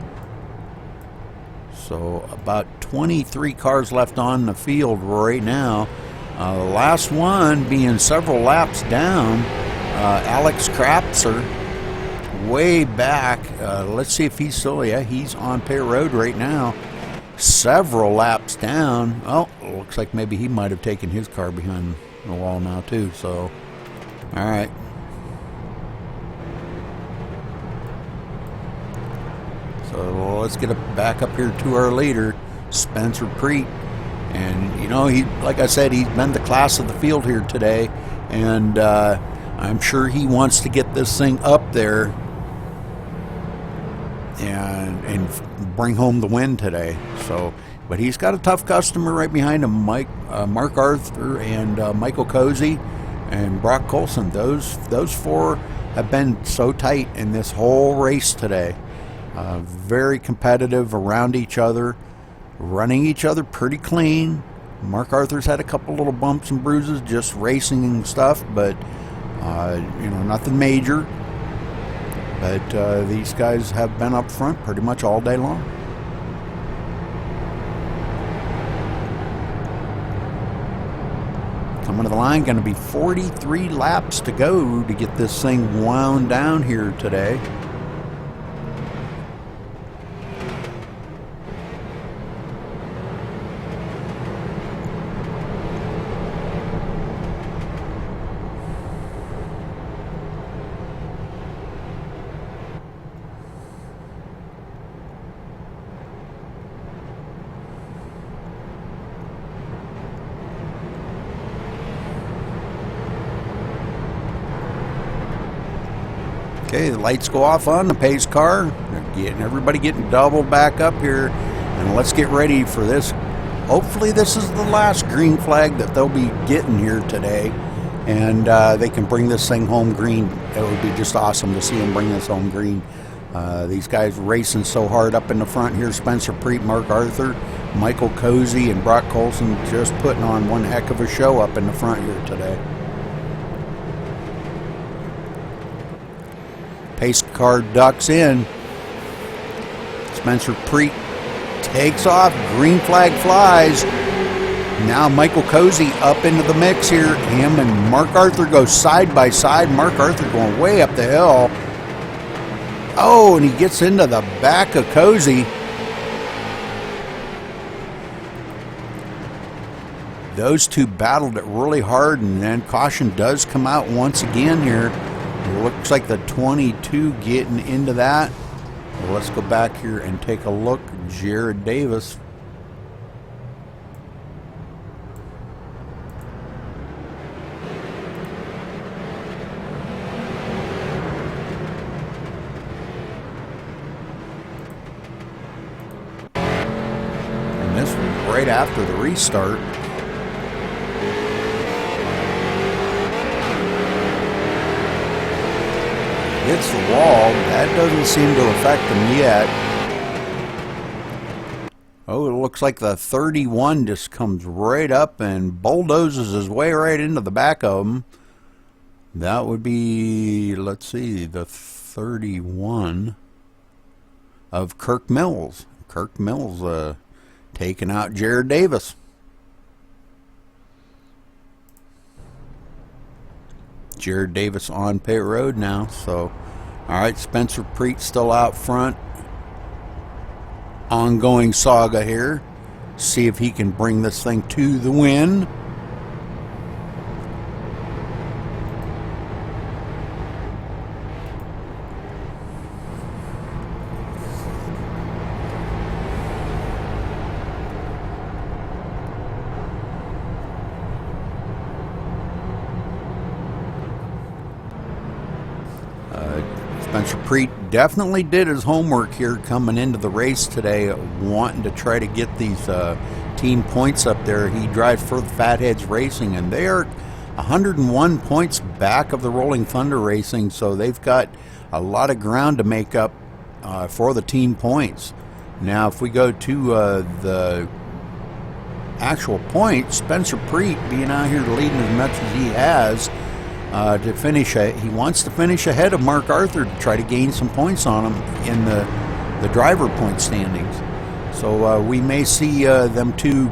So about 23 cars left on the field right now. The last one being several laps down, Alex Krapser, way back. Let's see if he's still, he's on pit road right now. Several laps down. Oh, looks like maybe he might have taken his car behind the wall now too. So, all right. So let's get back up here to our leader, Spencer Preet. And, you know, he, like I said, he's been the class of the field here today. And I'm sure he wants to get this thing up there and bring home the win today. So, but he's got a tough customer right behind him, Mark Arthur and Michael Cozy and Brock Colson. Those four have been so tight in this whole race today. Very competitive around each other, running each other pretty clean. Mark Arthur's had a couple little bumps and bruises just racing and stuff, but you know, nothing major. But these guys have been up front pretty much all day long. Coming to the line, going to be 43 laps to go to get this thing wound down here today. Okay, the lights go off on the pace car. Everybody getting doubled back up here. And let's get ready for this. Hopefully this is the last green flag that they'll be getting here today. And they can bring this thing home green. It would be just awesome to see them bring this home green. These guys racing so hard up in the front here. Spencer Preet, Mark Arthur, Michael Cozy, and Brock Colson just putting on one heck of a show up in the front here today. Pace car ducks in. Spencer Preet takes off. Green flag flies. Now Michael Cozy up into the mix here. Him and Mark Arthur go side by side. Mark Arthur going way up the hill. Oh, and he gets into the back of Cozy. Those two battled it really hard, and then caution does come out once again here. It looks like the 22 getting into that. Well, let's go back here and take a look. Jared Davis. And this was right after the restart. Hits the wall. That doesn't seem to affect him yet. Oh, it looks like the 31 just comes right up and bulldozes his way right into the back of him. That would be, let's see, the 31 of Kirk Mills. Kirk Mills taking out Jared Davis. Jared Davis on pit road now. So, all right, Spencer Preet still out front. Ongoing saga here. See if he can bring this thing to the win. Spencer Preet definitely did his homework here coming into the race today, wanting to try to get these team points up there. He drives for the Fatheads Racing, and they are 101 points back of the Rolling Thunder Racing, so they've got a lot of ground to make up for the team points. Now, if we go to the actual points, Spencer Preet being out here leading as much as he has, to finish, he wants to finish ahead of Mark Arthur to try to gain some points on him in the driver point standings. So we may see them two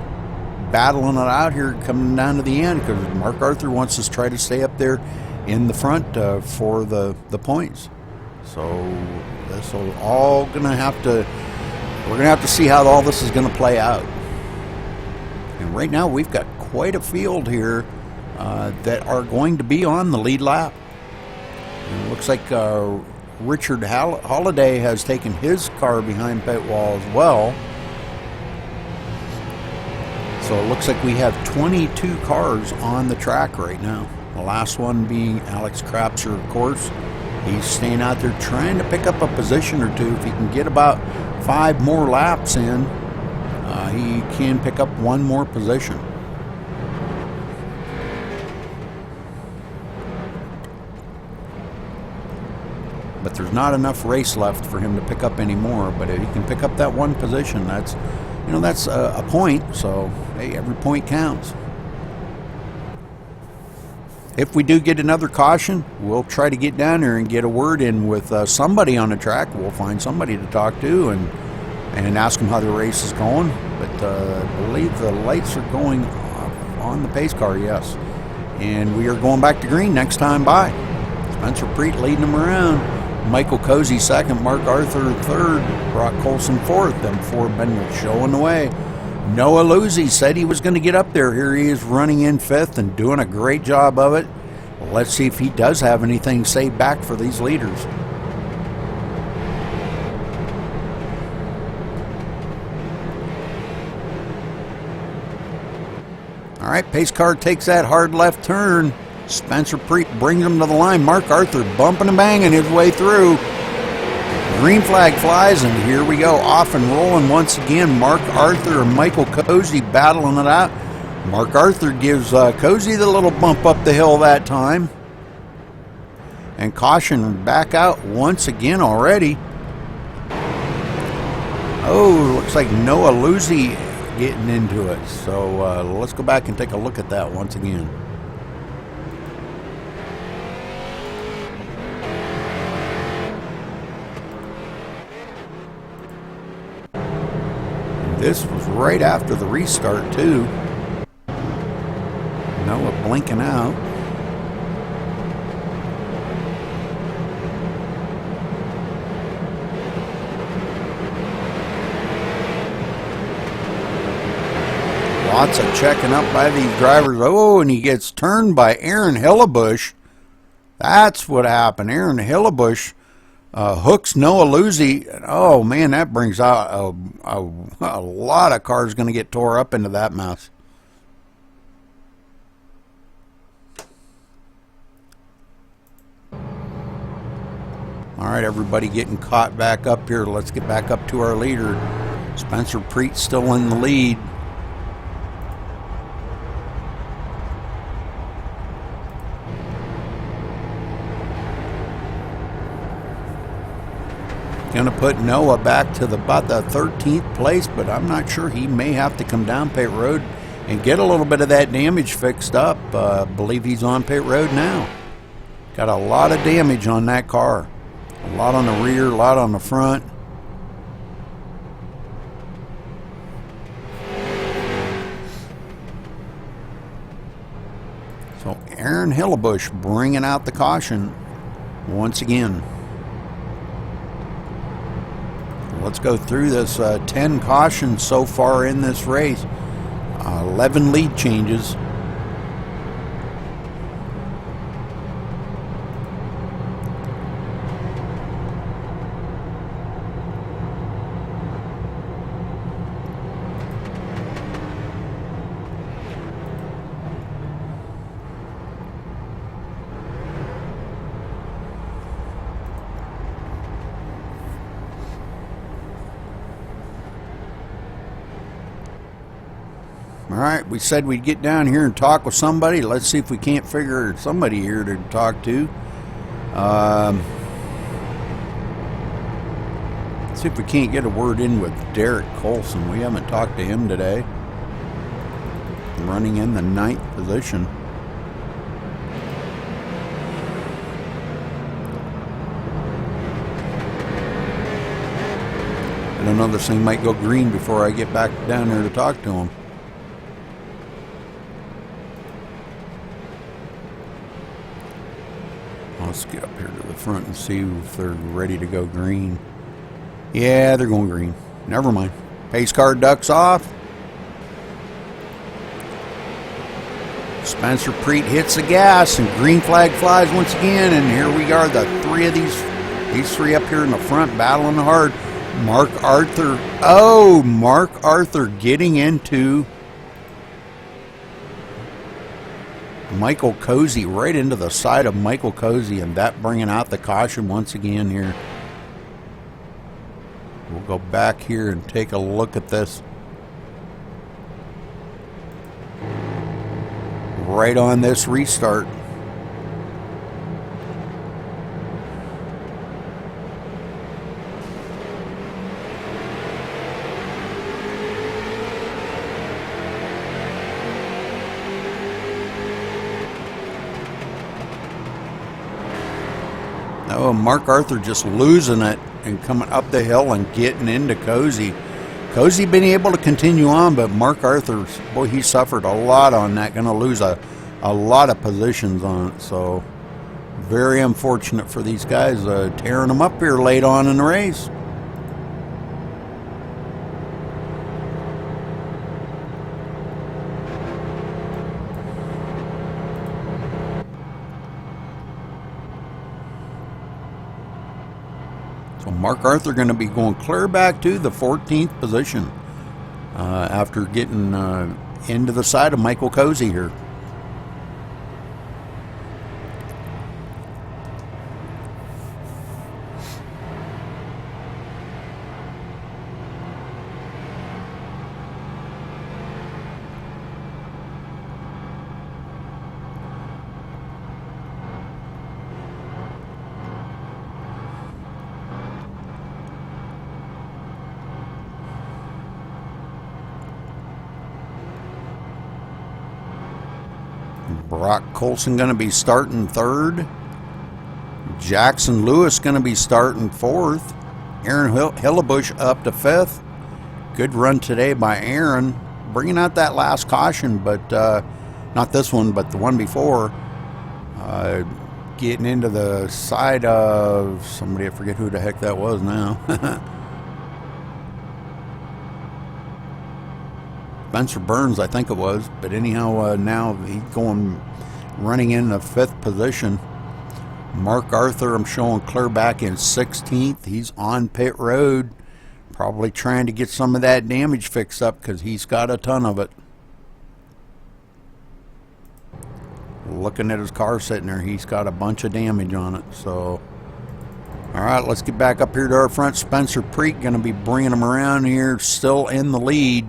battling it out here coming down to the end, because Mark Arthur wants to try to stay up there in the front for the points. So this will all we're gonna have to see how all this is gonna play out. And right now we've got quite a field here that are going to be on the lead lap. And it looks like Richard Holliday has taken his car behind pit wall as well. So it looks like we have 22 cars on the track right now. The last one being Alex Krapser, of course. He's staying out there trying to pick up a position or two. If he can get about 5 more laps in, he can pick up 1 more position. But there's not enough race left for him to pick up any more. But if he can pick up that 1 position, that's, you know, that's a point. So hey, every point counts. If we do get another caution, we'll try to get down there and get a word in with somebody on the track. We'll find somebody to talk to and ask them how the race is going. But I believe the lights are going off on the pace car, yes. And we are going back to green next time by. Spencer Preet leading them around. Michael Cozy second, Mark Arthur third, Brock Colson fourth. Them 4 been showing the way. Noah Luzzi said he was going to get up there. Here he is running in 5th and doing a great job of it. Well, let's see if he does have anything saved back for these leaders. All right, pace car takes that hard left turn. Spencer Preet brings him to the line. Mark Arthur bumping and banging his way through. Green flag flies, and here we go, off and rolling once again. Mark Arthur and Michael Cozy battling it out. Mark Arthur gives Cozy the little bump up the hill that time. And caution back out once again already. Oh, looks like Noah Luzzi getting into it. So let's go back and take a look at that once again. This was right after the restart, too. Noah blinking out. Lots of checking up by these drivers. Oh, and he gets turned by Aaron Hillebush. That's what happened. Aaron Hillebush hooks Noah Luzzi. Oh man, that brings out a lot of cars going to get tore up into that mess. All right, everybody getting caught back up here. Let's get back up to our leader. Spencer Preet still in the lead. Going to put Noah back to about the 13th place, but I'm not sure. He may have to come down pit road and get a little bit of that damage fixed up. I believe he's on pit road now. Got a lot of damage on that car. A lot on the rear, a lot on the front. So Aaron Hillebush bringing out the caution once again. Let's go through this 10 cautions so far in this race. 11 lead changes. Alright, we said we'd get down here and talk with somebody. Let's see if we can't figure somebody here to talk to. See if we can't get a word in with Derek Colson. We haven't talked to him today. Running in the 9th position. I don't know, this thing might go green before I get back down there to talk to him. Let's get up here to the front and see if they're ready to go green. Yeah, they're going green. Never mind. Pace car ducks off. Spencer Preet hits the gas, and green flag flies once again. And here we are, the three of these three up here in the front battling hard. Mark Arthur. Oh, Mark Arthur getting into Michael Cozy, right into the side of Michael Cozy, and that bringing out the caution once again here. We'll go back here and take a look at this. Right on this restart. Oh, Mark Arthur just losing it and coming up the hill and getting into Cozy. Cozy been able to continue on, but Mark Arthur, boy, he suffered a lot on that. Going to lose a lot of positions on it. So very unfortunate for these guys, tearing them up here late on in the race. So Mark Arthur going to be going clear back to the 14th position after getting into the side of Michael Cozy here. Brock Colson going to be starting third. Jackson Lewis going to be starting fourth. Aaron Hillebush up to fifth. Good run today by Aaron, bringing out that last caution, but not this one, but the one before. Getting into the side of somebody, I forget who the heck that was now. Spencer Burns, I think it was, but anyhow, now he's running in the fifth position. Mark Arthur, I'm showing clear back in 16th. He's on pit road, probably trying to get some of that damage fixed up because he's got a ton of it. Looking at his car sitting there, he's got a bunch of damage on it. So, all right, let's get back up here to our front. Spencer Preet going to be bringing him around here, still in the lead.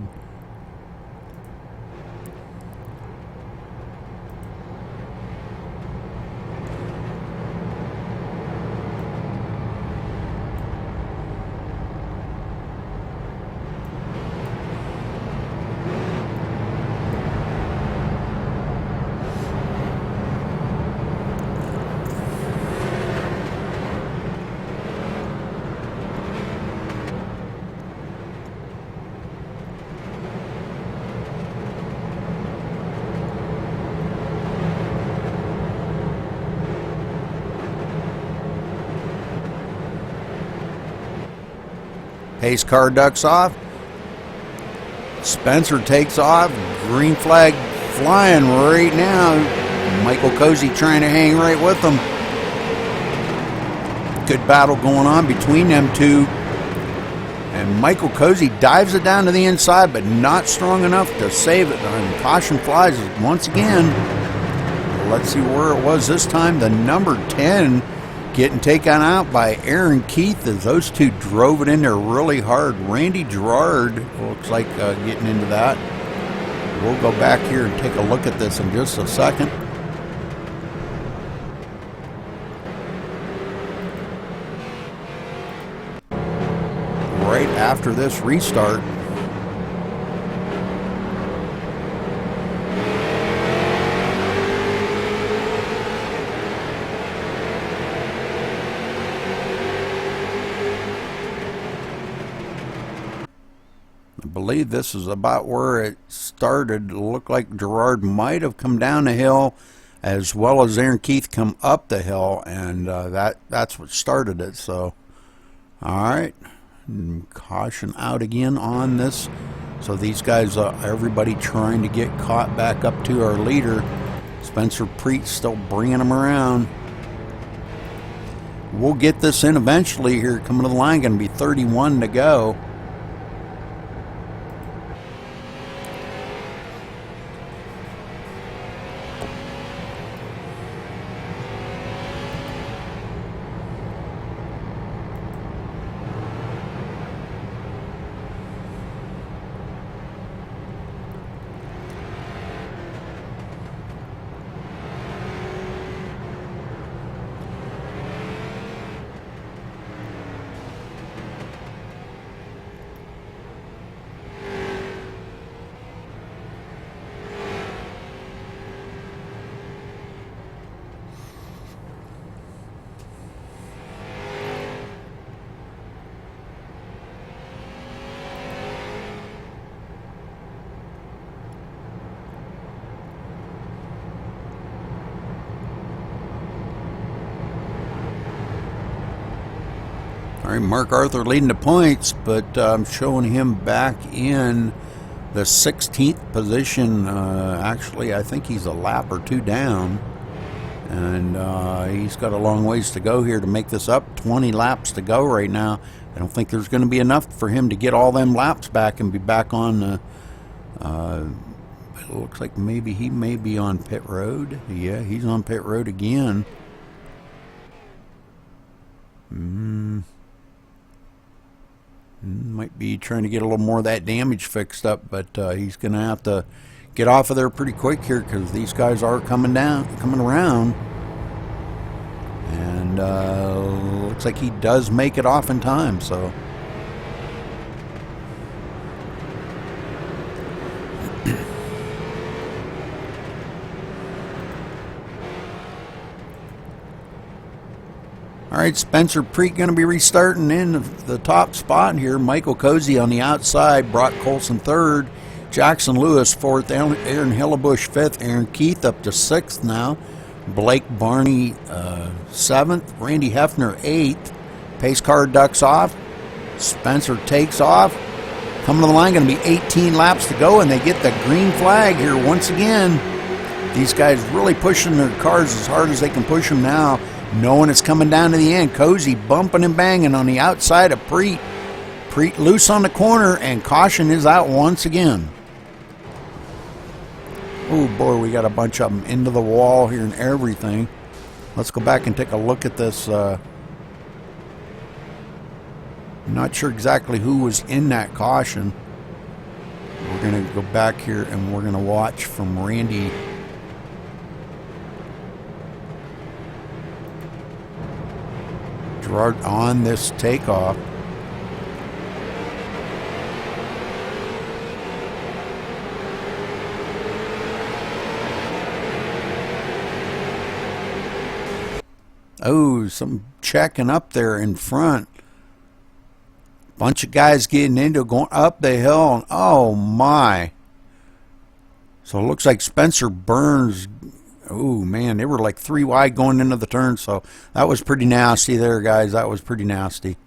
Pace car ducks off. Spencer takes off. Green flag flying right now. Michael Cozy trying to hang right with them. Good battle going on between them two. And Michael Cozy dives it down to the inside, but not strong enough to save it. And caution flies once again. Let's see where it was this time. The number 10 getting taken out by Aaron Keith as those two drove it in there really hard. Randy Gerard looks like getting into that. We'll go back here and take a look at this in just a second. Right after this restart, I believe this is about where it started. It looked like Gerard might have come down the hill as well as Aaron Keith come up the hill, and that's what started it. So, all right, and caution out again on this. So these guys, everybody trying to get caught back up to our leader. Spencer Preet still bringing them around. We'll get this in eventually here. Coming to the line, going to be 31 to go. All right, Mark Arthur leading the points, but I'm showing him back in the 16th position. Actually, I think he's a lap or two down, and he's got a long ways to go here to make this up. 20 laps to go right now. I don't think there's going to be enough for him to get all them laps back and be back on the... it looks like maybe he may be on pit road. Yeah, he's on pit road again. Might be trying to get a little more of that damage fixed up, but he's going to have to get off of there pretty quick here because these guys are coming around. And looks like he does make it off in time, so... All right, Spencer Preet going to be restarting in the top spot here. Michael Cozy on the outside. Brock Colson third. Jackson Lewis fourth. Aaron Hillebush fifth. Aaron Keith up to sixth now. Blake Barney seventh. Randy Hefner eighth. Pace car ducks off. Spencer takes off. Coming to the line, going to be 18 laps to go, and they get the green flag here once again. These guys really pushing their cars as hard as they can push them now. Knowing it's coming down to the end. Cozy bumping and banging on the outside of Preet. Preet loose on the corner, and caution is out once again. Oh boy, we got a bunch of them into the wall here and everything. Let's go back and take a look at this. Not sure exactly who was in that caution. We're going to go back here and we're going to watch from Randy. Gerard on this takeoff. Oh, some checking up there in front. Bunch of guys getting into going up the hill. And oh my. So it looks like Spencer Burns. Oh man, they were like 3 wide going into the turn, so that was pretty nasty there, guys. That was pretty nasty.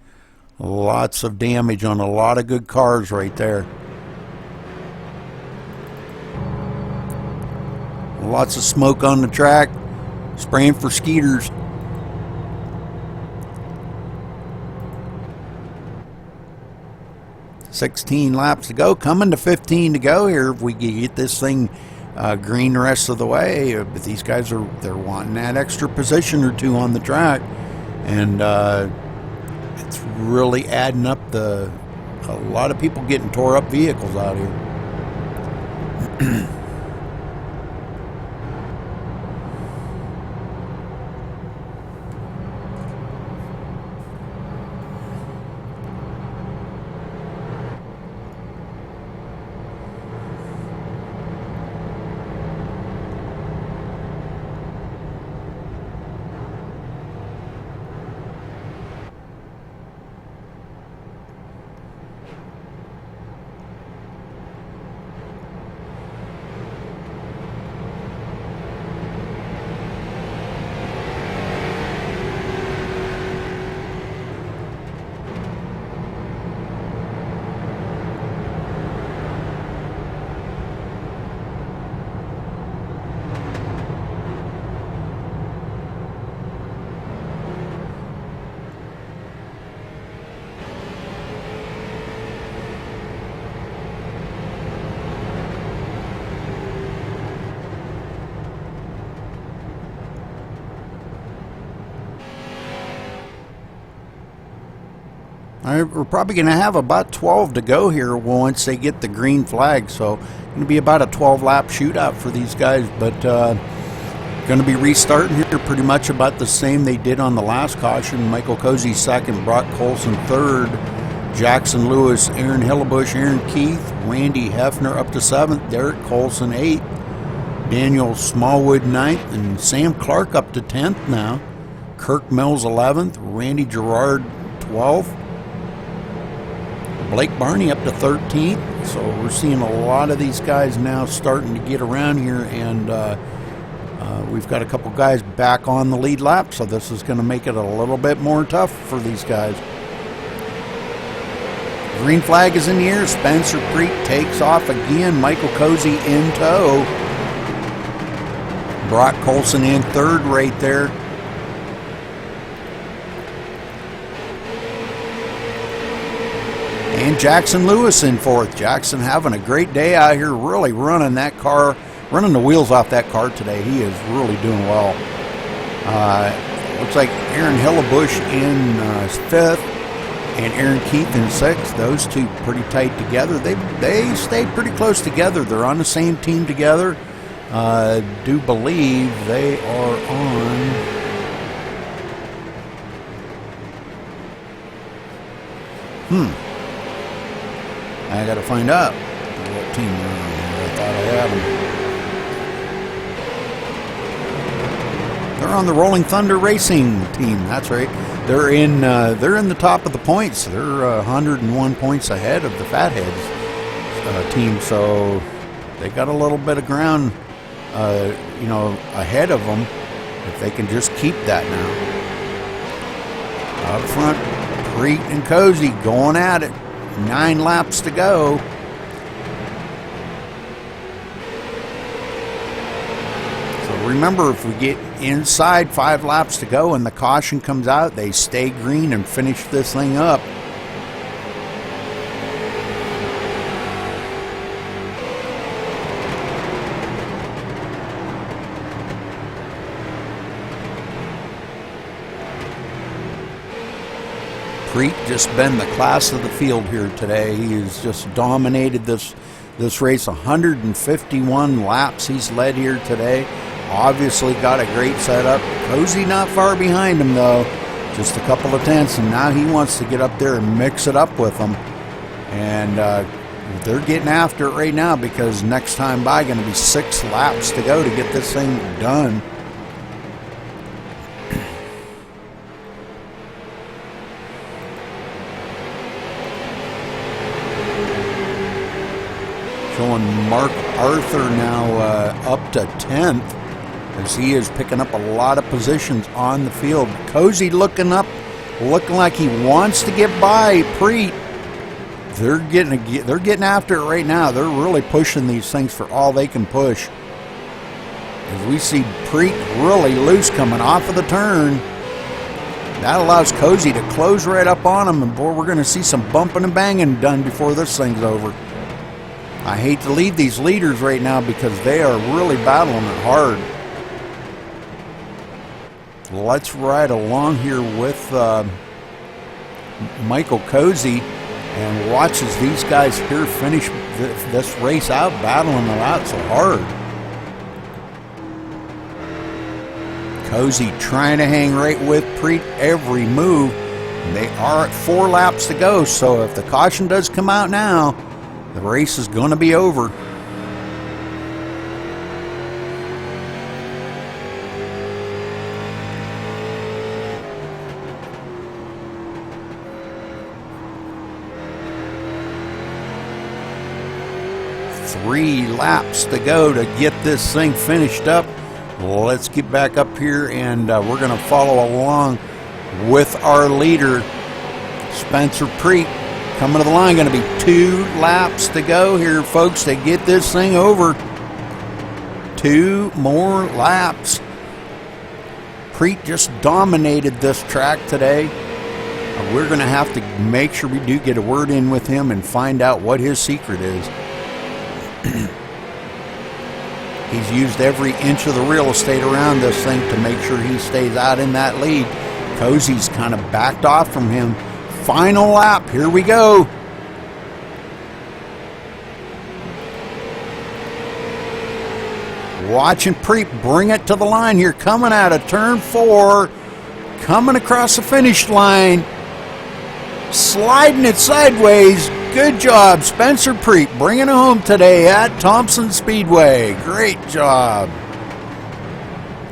Lots of damage on a lot of good cars right there. Lots of smoke on the track, spraying for skeeters. $16 laps to go, coming to 15 to go here if we can get this thing green the rest of the way. But these guys they're wanting that extra position or two on the track, and it's really adding up. A lot of people getting tore up vehicles out here. We're probably going to have about 12 to go here once they get the green flag. So going to be about a 12-lap shootout for these guys. But going to be restarting here pretty much about the same they did on the last caution. Michael Cozy second, Brock Colson third, Jackson Lewis, Aaron Hillebush, Aaron Keith, Randy Hefner up to seventh, Derek Colson eighth, Daniel Smallwood ninth, and Sam Clark up to 10th now. Kirk Mills 11th, Randy Gerard 12th, Blake Barney up to 13th. So we're seeing a lot of these guys now starting to get around here, and we've got a couple guys back on the lead lap, so this is going to make it a little bit more tough for these guys. Green flag is in the air. Spencer Creek takes off again. Michael Cozy in tow. Brock Colson in third right there. And Jackson Lewis in fourth. Jackson having a great day out here, really running that car, running the wheels off that car today. He is really doing well. Looks like Aaron Hillebush in fifth and Aaron Keith in sixth. Those two pretty tight together. They stay pretty close together. They're on the same team together. Do believe they are on... I gotta find out what team they're on here. I thought I had them. They're on the Rolling Thunder Racing team. That's right. They're in the top of the points. They're 101 points ahead of the Fatheads team. So they got a little bit of ground, ahead of them if they can just keep that now. Up front, Preet and Cozy going at it. 9 laps to go. So remember, if we get inside 5 laps to go and the caution comes out, they stay green and finish this thing up. Preet just been the class of the field here today. He has just dominated this race. 151 laps he's led here today. Obviously got a great setup. Cozy not far behind him though, just a couple of tenths, and now he wants to get up there and mix it up with them. And they're getting after it right now, because next time by going to be 6 laps to go to get this thing done. Showing Mark Arthur now up to 10th, as he is picking up a lot of positions on the field. Cozy looking like he wants to get by Preet. They're getting after it right now. They're really pushing these things for all they can push. As we see Preet really loose coming off of the turn. That allows Cozy to close right up on him, and boy, we're going to see some bumping and banging done before this thing's over. I hate to lead these leaders right now because they are really battling it hard. Let's ride along here with Michael Cozy and watch as these guys here finish this race out, battling it out so hard. Cozy trying to hang right with Preet every move. They are at 4 laps to go, so if the caution does come out now, the race is going to be over. Three laps to go to get this thing finished up. Let's get back up here, and we're going to follow along with our leader, Spencer Preet. Coming to the line, going to be 2 laps to go here, folks, to get this thing over. 2 more laps. Preet just dominated this track today. We're going to have to make sure we do get a word in with him and find out what his secret is. He's used every inch of the real estate around this thing to make sure he stays out in that lead. Cozy's kind of backed off from him. final lap. Here we go. Watching Preet bring it to the line here, coming out of turn 4, coming across the finish line, sliding it sideways. Good job, Spencer Preet, bringing it home today at Thompson Speedway. Great job.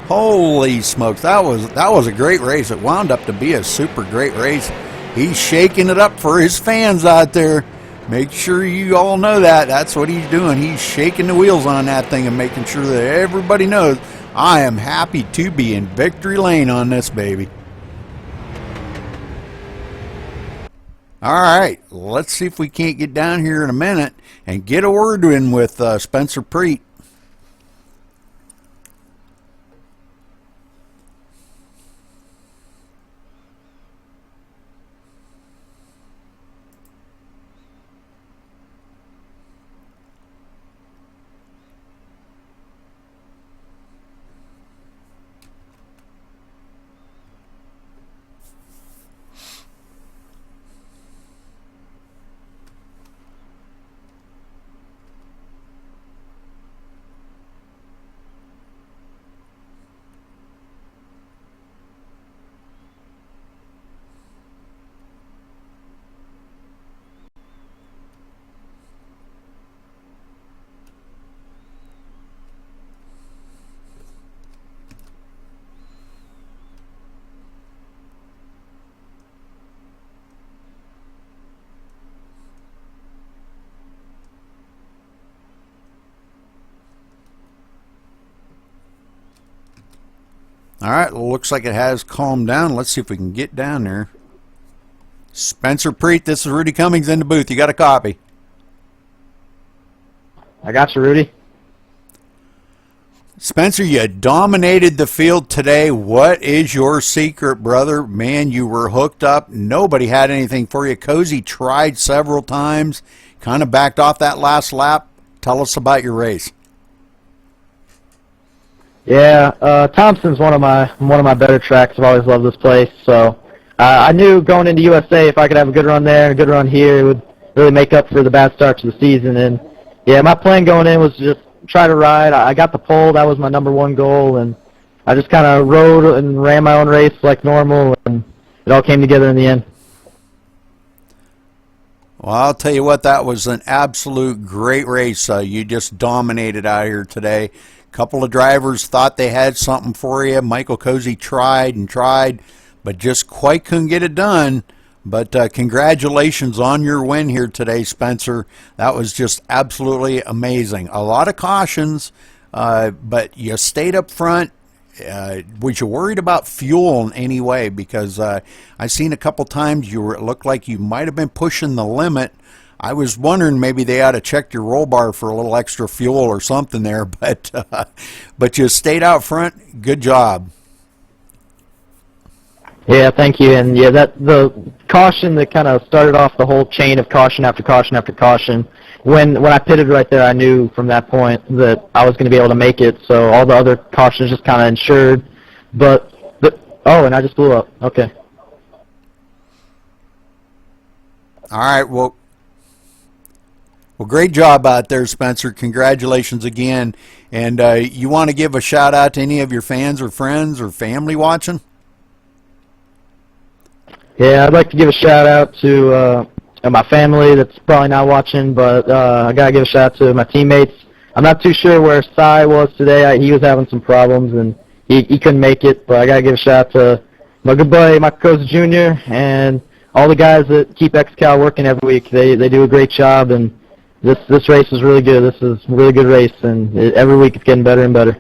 Holy smokes, that was a great race. It wound up to be a super great race. He's shaking it up for his fans out there. Make sure you all know that. That's what he's doing. He's shaking the wheels on that thing and making sure that everybody knows I am happy to be in victory lane on this baby. All right, let's see if we can't get down here in a minute and get a word in with Spencer Preet. All right, looks like it has calmed down. Let's see if we can get down there. Spencer Preet, this is Rudy Cummings in the booth. You got a copy? I got you, Rudy. Spencer, you dominated the field today. What is your secret, brother? Man, you were hooked up. Nobody had anything for you. Cozy tried several times, kind of backed off that last lap. Tell us about your race. Yeah, Thompson's one of my better tracks. I've always loved this place. So I knew going into USA, if I could have a good run there and a good run here, it would really make up for the bad start to the season. And yeah, my plan going in was just try to ride. I got the pole. That was my #1 goal, and I just kind of rode and ran my own race like normal, and it all came together in the end. Well, I'll tell you what, that was an absolute great race. You just dominated out here today. Couple of drivers thought they had something for you. Michael Cozy tried and tried, but just quite couldn't get it done. But congratulations on your win here today, Spencer. That was just absolutely amazing. A lot of cautions, but you stayed up front. Was you worried about fuel in any way? Because I seen a couple times it looked like you might have been pushing the limit. I was wondering maybe they ought to check your roll bar for a little extra fuel or something there, but you stayed out front. Good job. Yeah, thank you. And yeah, the caution that kind of started off the whole chain of caution after caution after caution. When I pitted right there, I knew from that point that I was going to be able to make it. So all the other cautions just kind of ensured. Oh, and I just blew up. Okay. All right. Well, great job out there, Spencer. Congratulations again. And you want to give a shout out to any of your fans or friends or family watching? Yeah, I'd like to give a shout out to my family that's probably not watching, but I got to give a shout out to my teammates. I'm not too sure where Cy was today. He was having some problems, and he couldn't make it, but I got to give a shout out to my good buddy, Michael Cozy Jr., and all the guys that keep XCal working every week. They do a great job, and this race is really good. This is a really good race, and every week it's getting better and better.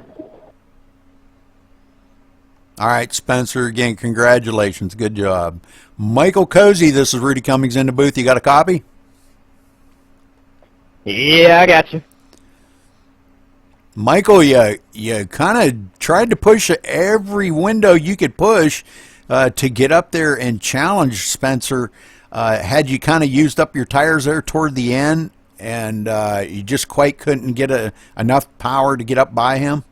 All right, Spencer, again, congratulations. Good job. Michael Cozy, this is Rudy Cummings in the booth. You got a copy? Yeah, I got you. Michael, you kind of tried to push every window you could push to get up there and challenge Spencer. Had you kind of used up your tires there toward the end, and you just quite couldn't get enough power to get up by him?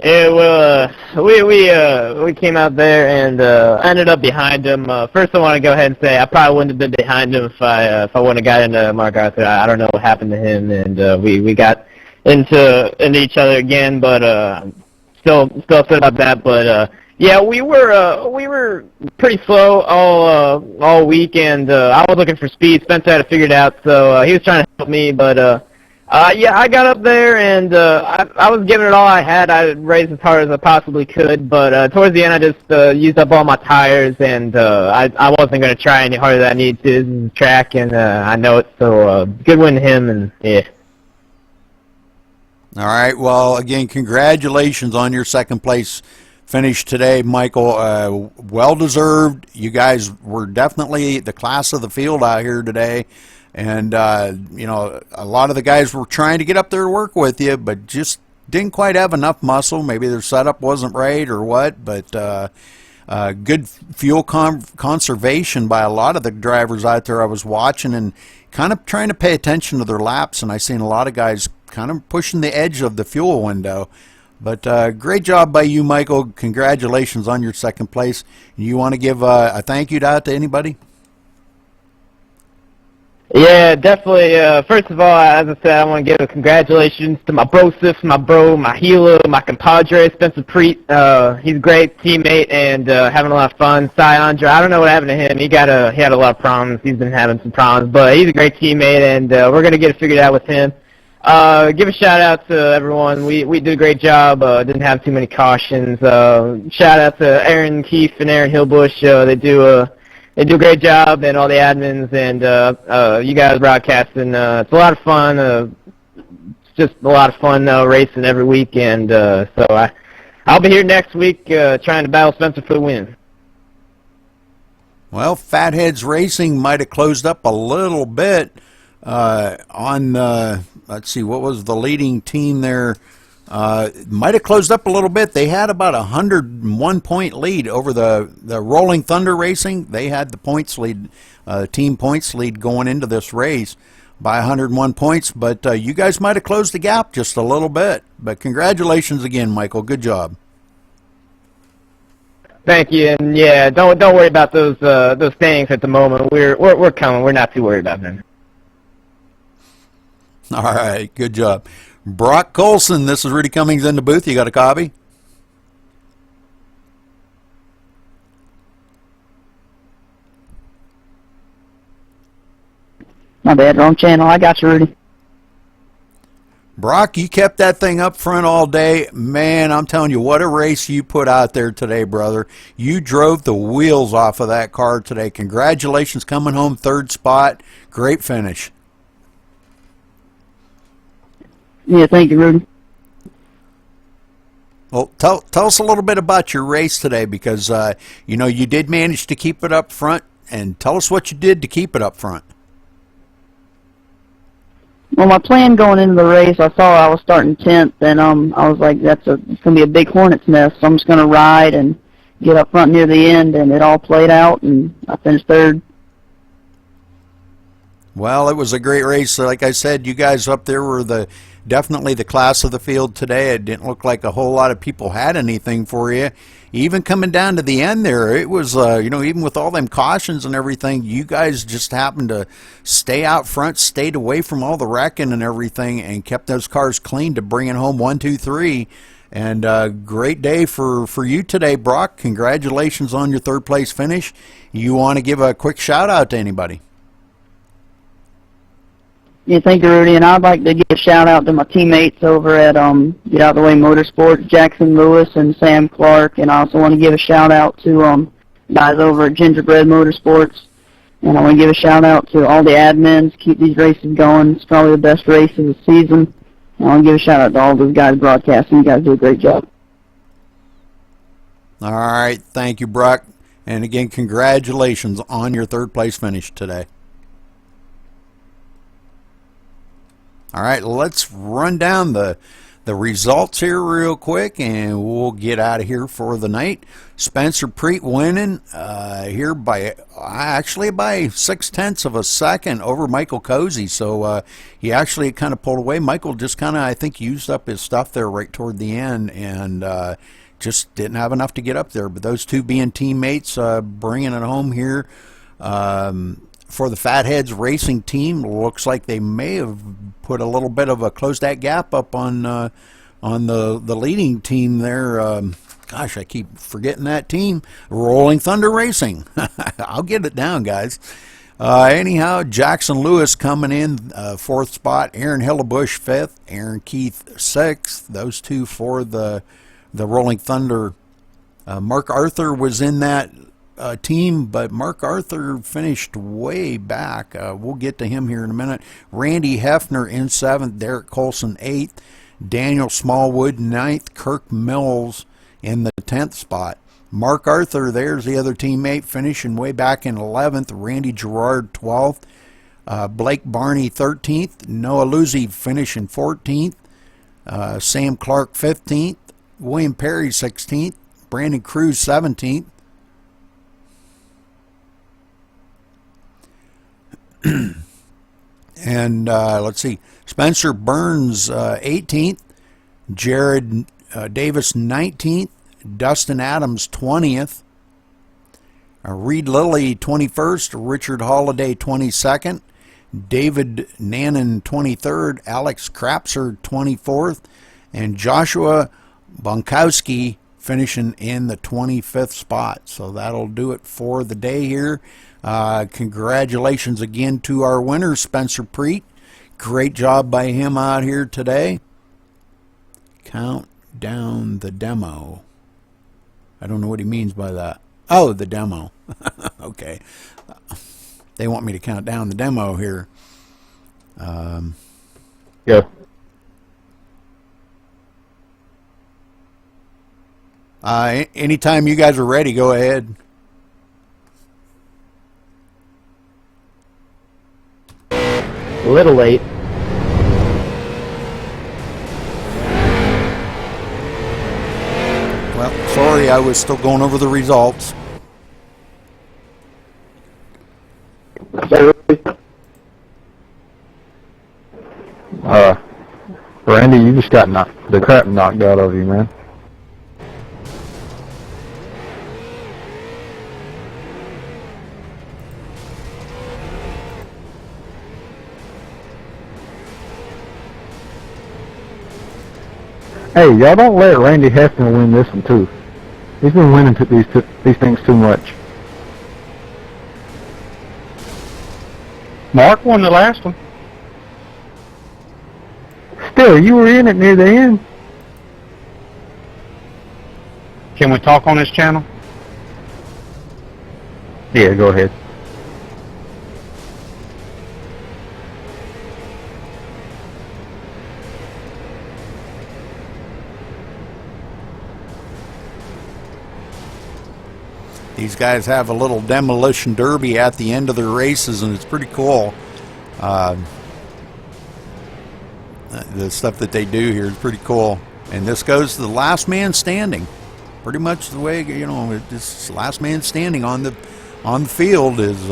Yeah, well, we came out there and ended up behind him. First, I want to go ahead and say I probably wouldn't have been behind him if I wouldn't have got into Mark Arthur. I don't know what happened to him, and we got into each other again, but still upset about that. But yeah, we were pretty slow all week, and I was looking for speed. Spencer had it figured out, so he was trying to help me, but. Yeah, I got up there, and I was giving it all I had. I raced as hard as I possibly could, but towards the end I just used up all my tires, and I wasn't going to try any harder than I needed to. This is the track, and I know it, so good win to him, and yeah. All right, well, again, congratulations on your second place finish today, Michael. Well-deserved. You guys were definitely the class of the field out here today. And, you know, a lot of the guys were trying to get up there to work with you, but just didn't quite have enough muscle. Maybe their setup wasn't right or what, but good fuel conservation by a lot of the drivers out there I was watching and kind of trying to pay attention to their laps, and I seen a lot of guys kind of pushing the edge of the fuel window. But great job by you, Michael. Congratulations on your second place. You want to give a thank you out to anybody? Yeah, definitely. First of all, as I said, I want to give a congratulations to my brosif, my hero, my compadre, Spencer Preet. He's a great teammate and having a lot of fun. Cy Andre, I don't know what happened to him. He had a lot of problems. He's been having some problems, but he's a great teammate, and we're going to get it figured out with him. Give a shout out to everyone. We did a great job. Didn't have too many cautions. Shout out to Aaron Keefe and Aaron Hillbush. They do a great job, and all the admins, and you guys broadcasting. It's a lot of fun. It's just a lot of fun racing every week, and so I'll be here next week trying to battle Spencer for the win. Well, Fatheads Racing might have closed up a little bit on, let's see, what was the leading team there? Might have closed up a little bit. They had about a 101-point lead over the Rolling Thunder Racing. They had the points lead, team points lead going into this race by 101 points. But you guys might have closed the gap just a little bit. But congratulations again, Michael. Good job. Thank you, and yeah, don't worry about those things at the moment. We're coming. We're not too worried about them. All right, good job. Brock Colson, this is Rudy Cummings in the booth. You got a copy? My bad, wrong channel. I got you, Rudy. Brock, you kept that thing up front all day. Man, I'm telling you, what a race you put out there today, brother. You drove the wheels off of that car today. Congratulations, coming home third spot. Great finish. Yeah, thank you, Rudy. Well, tell us a little bit about your race today, because you know, you did manage to keep it up front, and tell us what you did to keep it up front. Well, my plan going into the race, I saw I was starting 10th, and I was like, it's going to be a big hornet's nest, so I'm just going to ride and get up front near the end, and it all played out, and I finished third. Well, it was a great race. Like I said, you guys up there were definitely the class of the field today. It didn't look like a whole lot of people had anything for you. Even coming down to the end there, it was, you know, even with all them cautions and everything, you guys just happened to stay out front, stayed away from all the wrecking and everything, and kept those cars clean to bring it home 1, 2, 3. And great day for you today, Brock. Congratulations on your third place finish. You want to give a quick shout out to anybody? Yeah, thank you, Rudy. And I'd like to give a shout-out to my teammates over at Get Out the Way Motorsports, Jackson Lewis and Sam Clark. And I also want to give a shout-out to guys over at Gingerbread Motorsports. And I want to give a shout-out to all the admins. Keep these races going. It's probably the best race of the season. And I want to give a shout-out to all those guys broadcasting. You guys do a great job. All right. Thank you, Brock. And again, congratulations on your third place finish today. All right, let's run down the the results here real quick, and we'll get out of here for the night. Spencer Preet winning here by actually by 0.6 of a second over Michael Cozy. So he actually kind of pulled away. Michael just kind of, I think, used up his stuff there right toward the end, and just didn't have enough to get up there. But those two being teammates, bringing it home here. For the Fatheads Racing team, looks like they may have put a little bit of a closed that gap up on the leading team there. Gosh, I keep forgetting that team. Rolling Thunder Racing. I'll get it down, guys. Anyhow, Jackson Lewis coming in 4th spot. Aaron Hillebush 5th. Aaron Keith 6th. Those two for the Rolling Thunder. Mark Arthur was in that team, but Mark Arthur finished way back. We'll get to him here in a minute. Randy Hefner in 7th, Derek Colson 8th, Daniel Smallwood 9th, Kirk Mills in the 10th spot. Mark Arthur, there's the other teammate, finishing way back in 11th. Randy Gerard 12th, Blake Barney 13th, Noah Luzzi finishing 14th, Sam Clark 15th, William Perry 16th, Brandon Cruz 17th. And let's see, Spencer Burns 18th, Jared Davis 19th, Dustin Adams 20th, Reed Lilly 21st, Richard Holiday 22nd, David Nannon 23rd, Alex Krapser 24th, and Joshua Bonkowski finishing in the 25th spot. So that'll do it for the day here. Congratulations again to our winner, Spencer Preet. Great job by him out here today. Count down the demo. I don't know what he means by that. Oh, the demo. Okay. They want me to count down the demo here. Go. Anytime you guys are ready, go ahead. A little late. Well, sorry, I was still going over the results. Randy, you just got the crap knocked out of you, man. Hey, y'all don't let Randy Hefner win this one, too. He's been winning these things too much. Mark won the last one. Still, you were in it near the end. Can we talk on this channel? Yeah, go ahead. These guys have a little demolition derby at the end of their races, and it's pretty cool. The stuff that they do here is pretty cool. And this goes to the last man standing. Pretty much the way, you know, this last man standing on the field is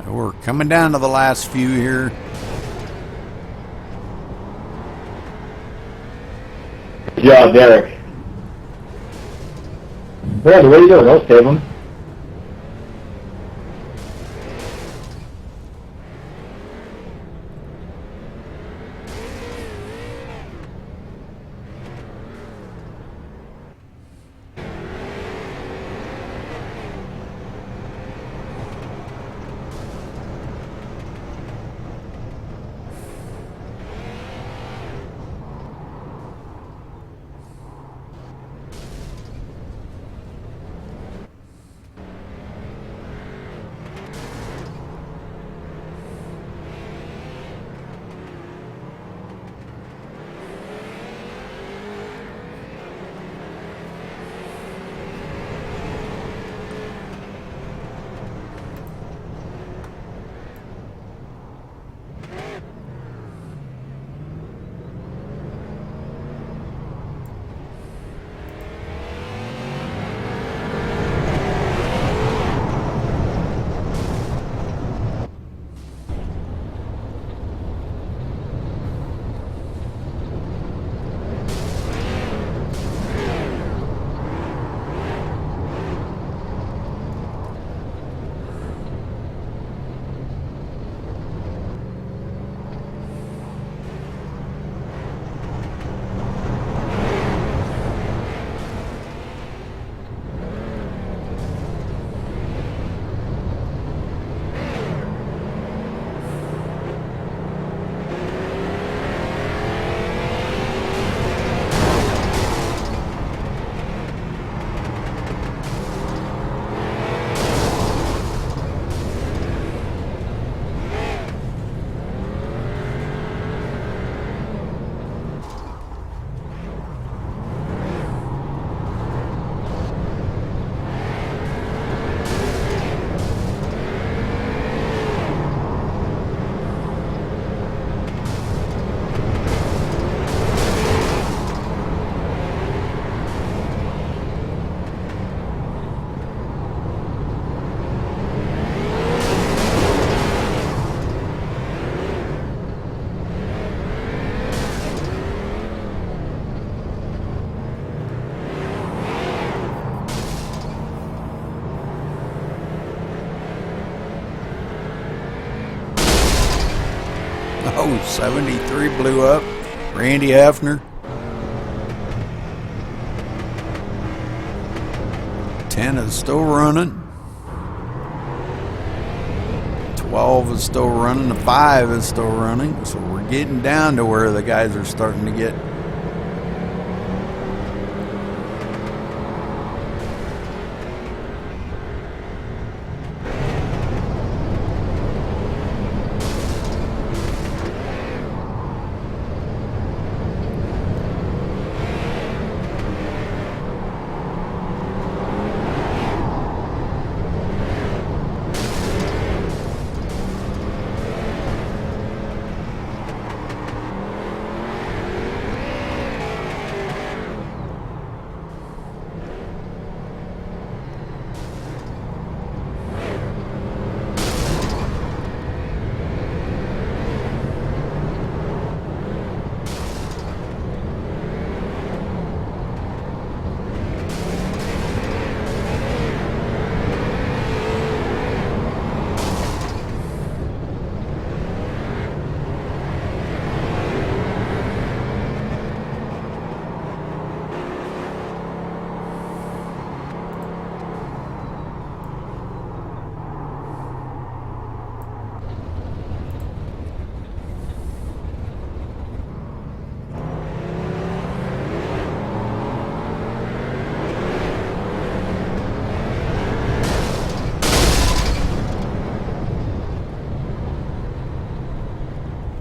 So we're coming down to the last few here. Good job, Derek. Brad, what are you doing? Don't save him. Oh, 73 blew up. Randy Hefner. 10 is still running. 12 is still running. The 5 is still running. So we're getting down to where the guys are starting to get.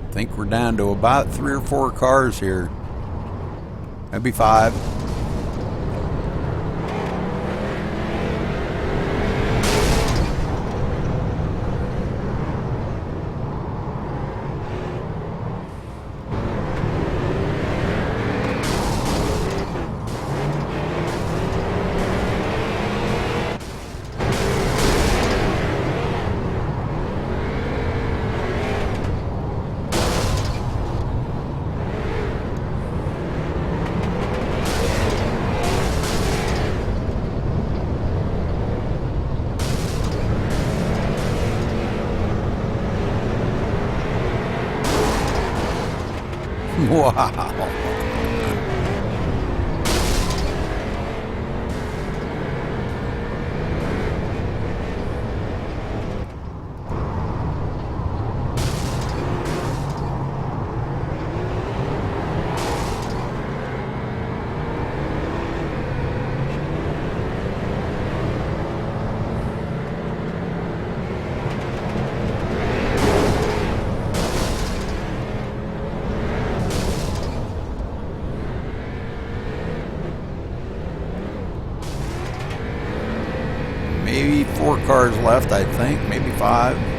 I think we're down to about 3 or 4 cars here. Maybe 5. Wow. Maybe 4 cars left, I think. Maybe 5.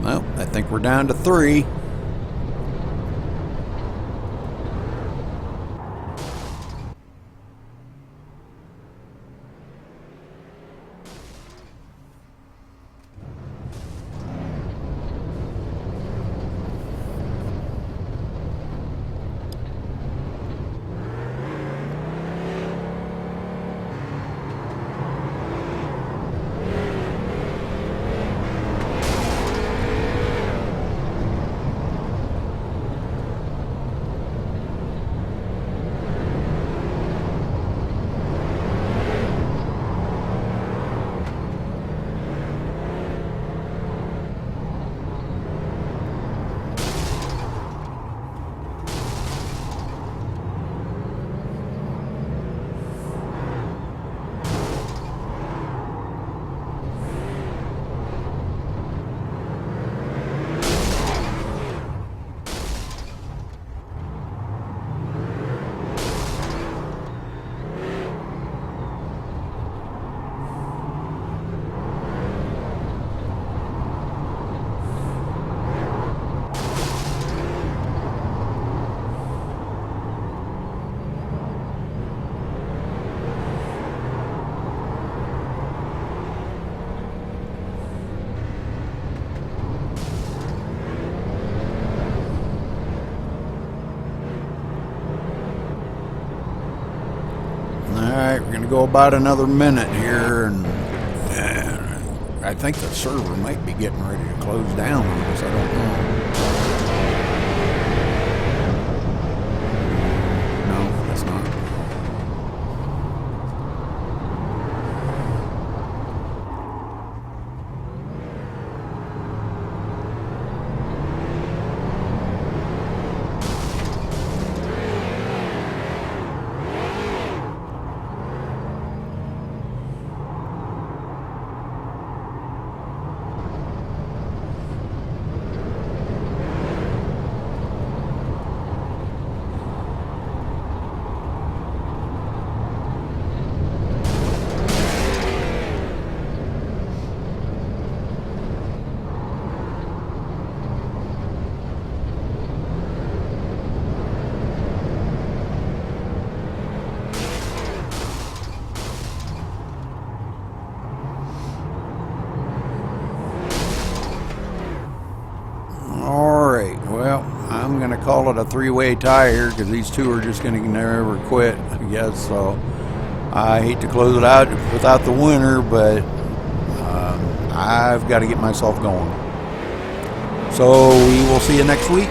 Well, I think we're down to 3. going to go about another minute here, and I think the server might be getting ready to close down on us. I don't know. No, it's not. I'm going to call it a three-way tie here because these two are just going to never quit, I guess. So I hate to close it out without the winner, but I've got to get myself going. So we will see you next week.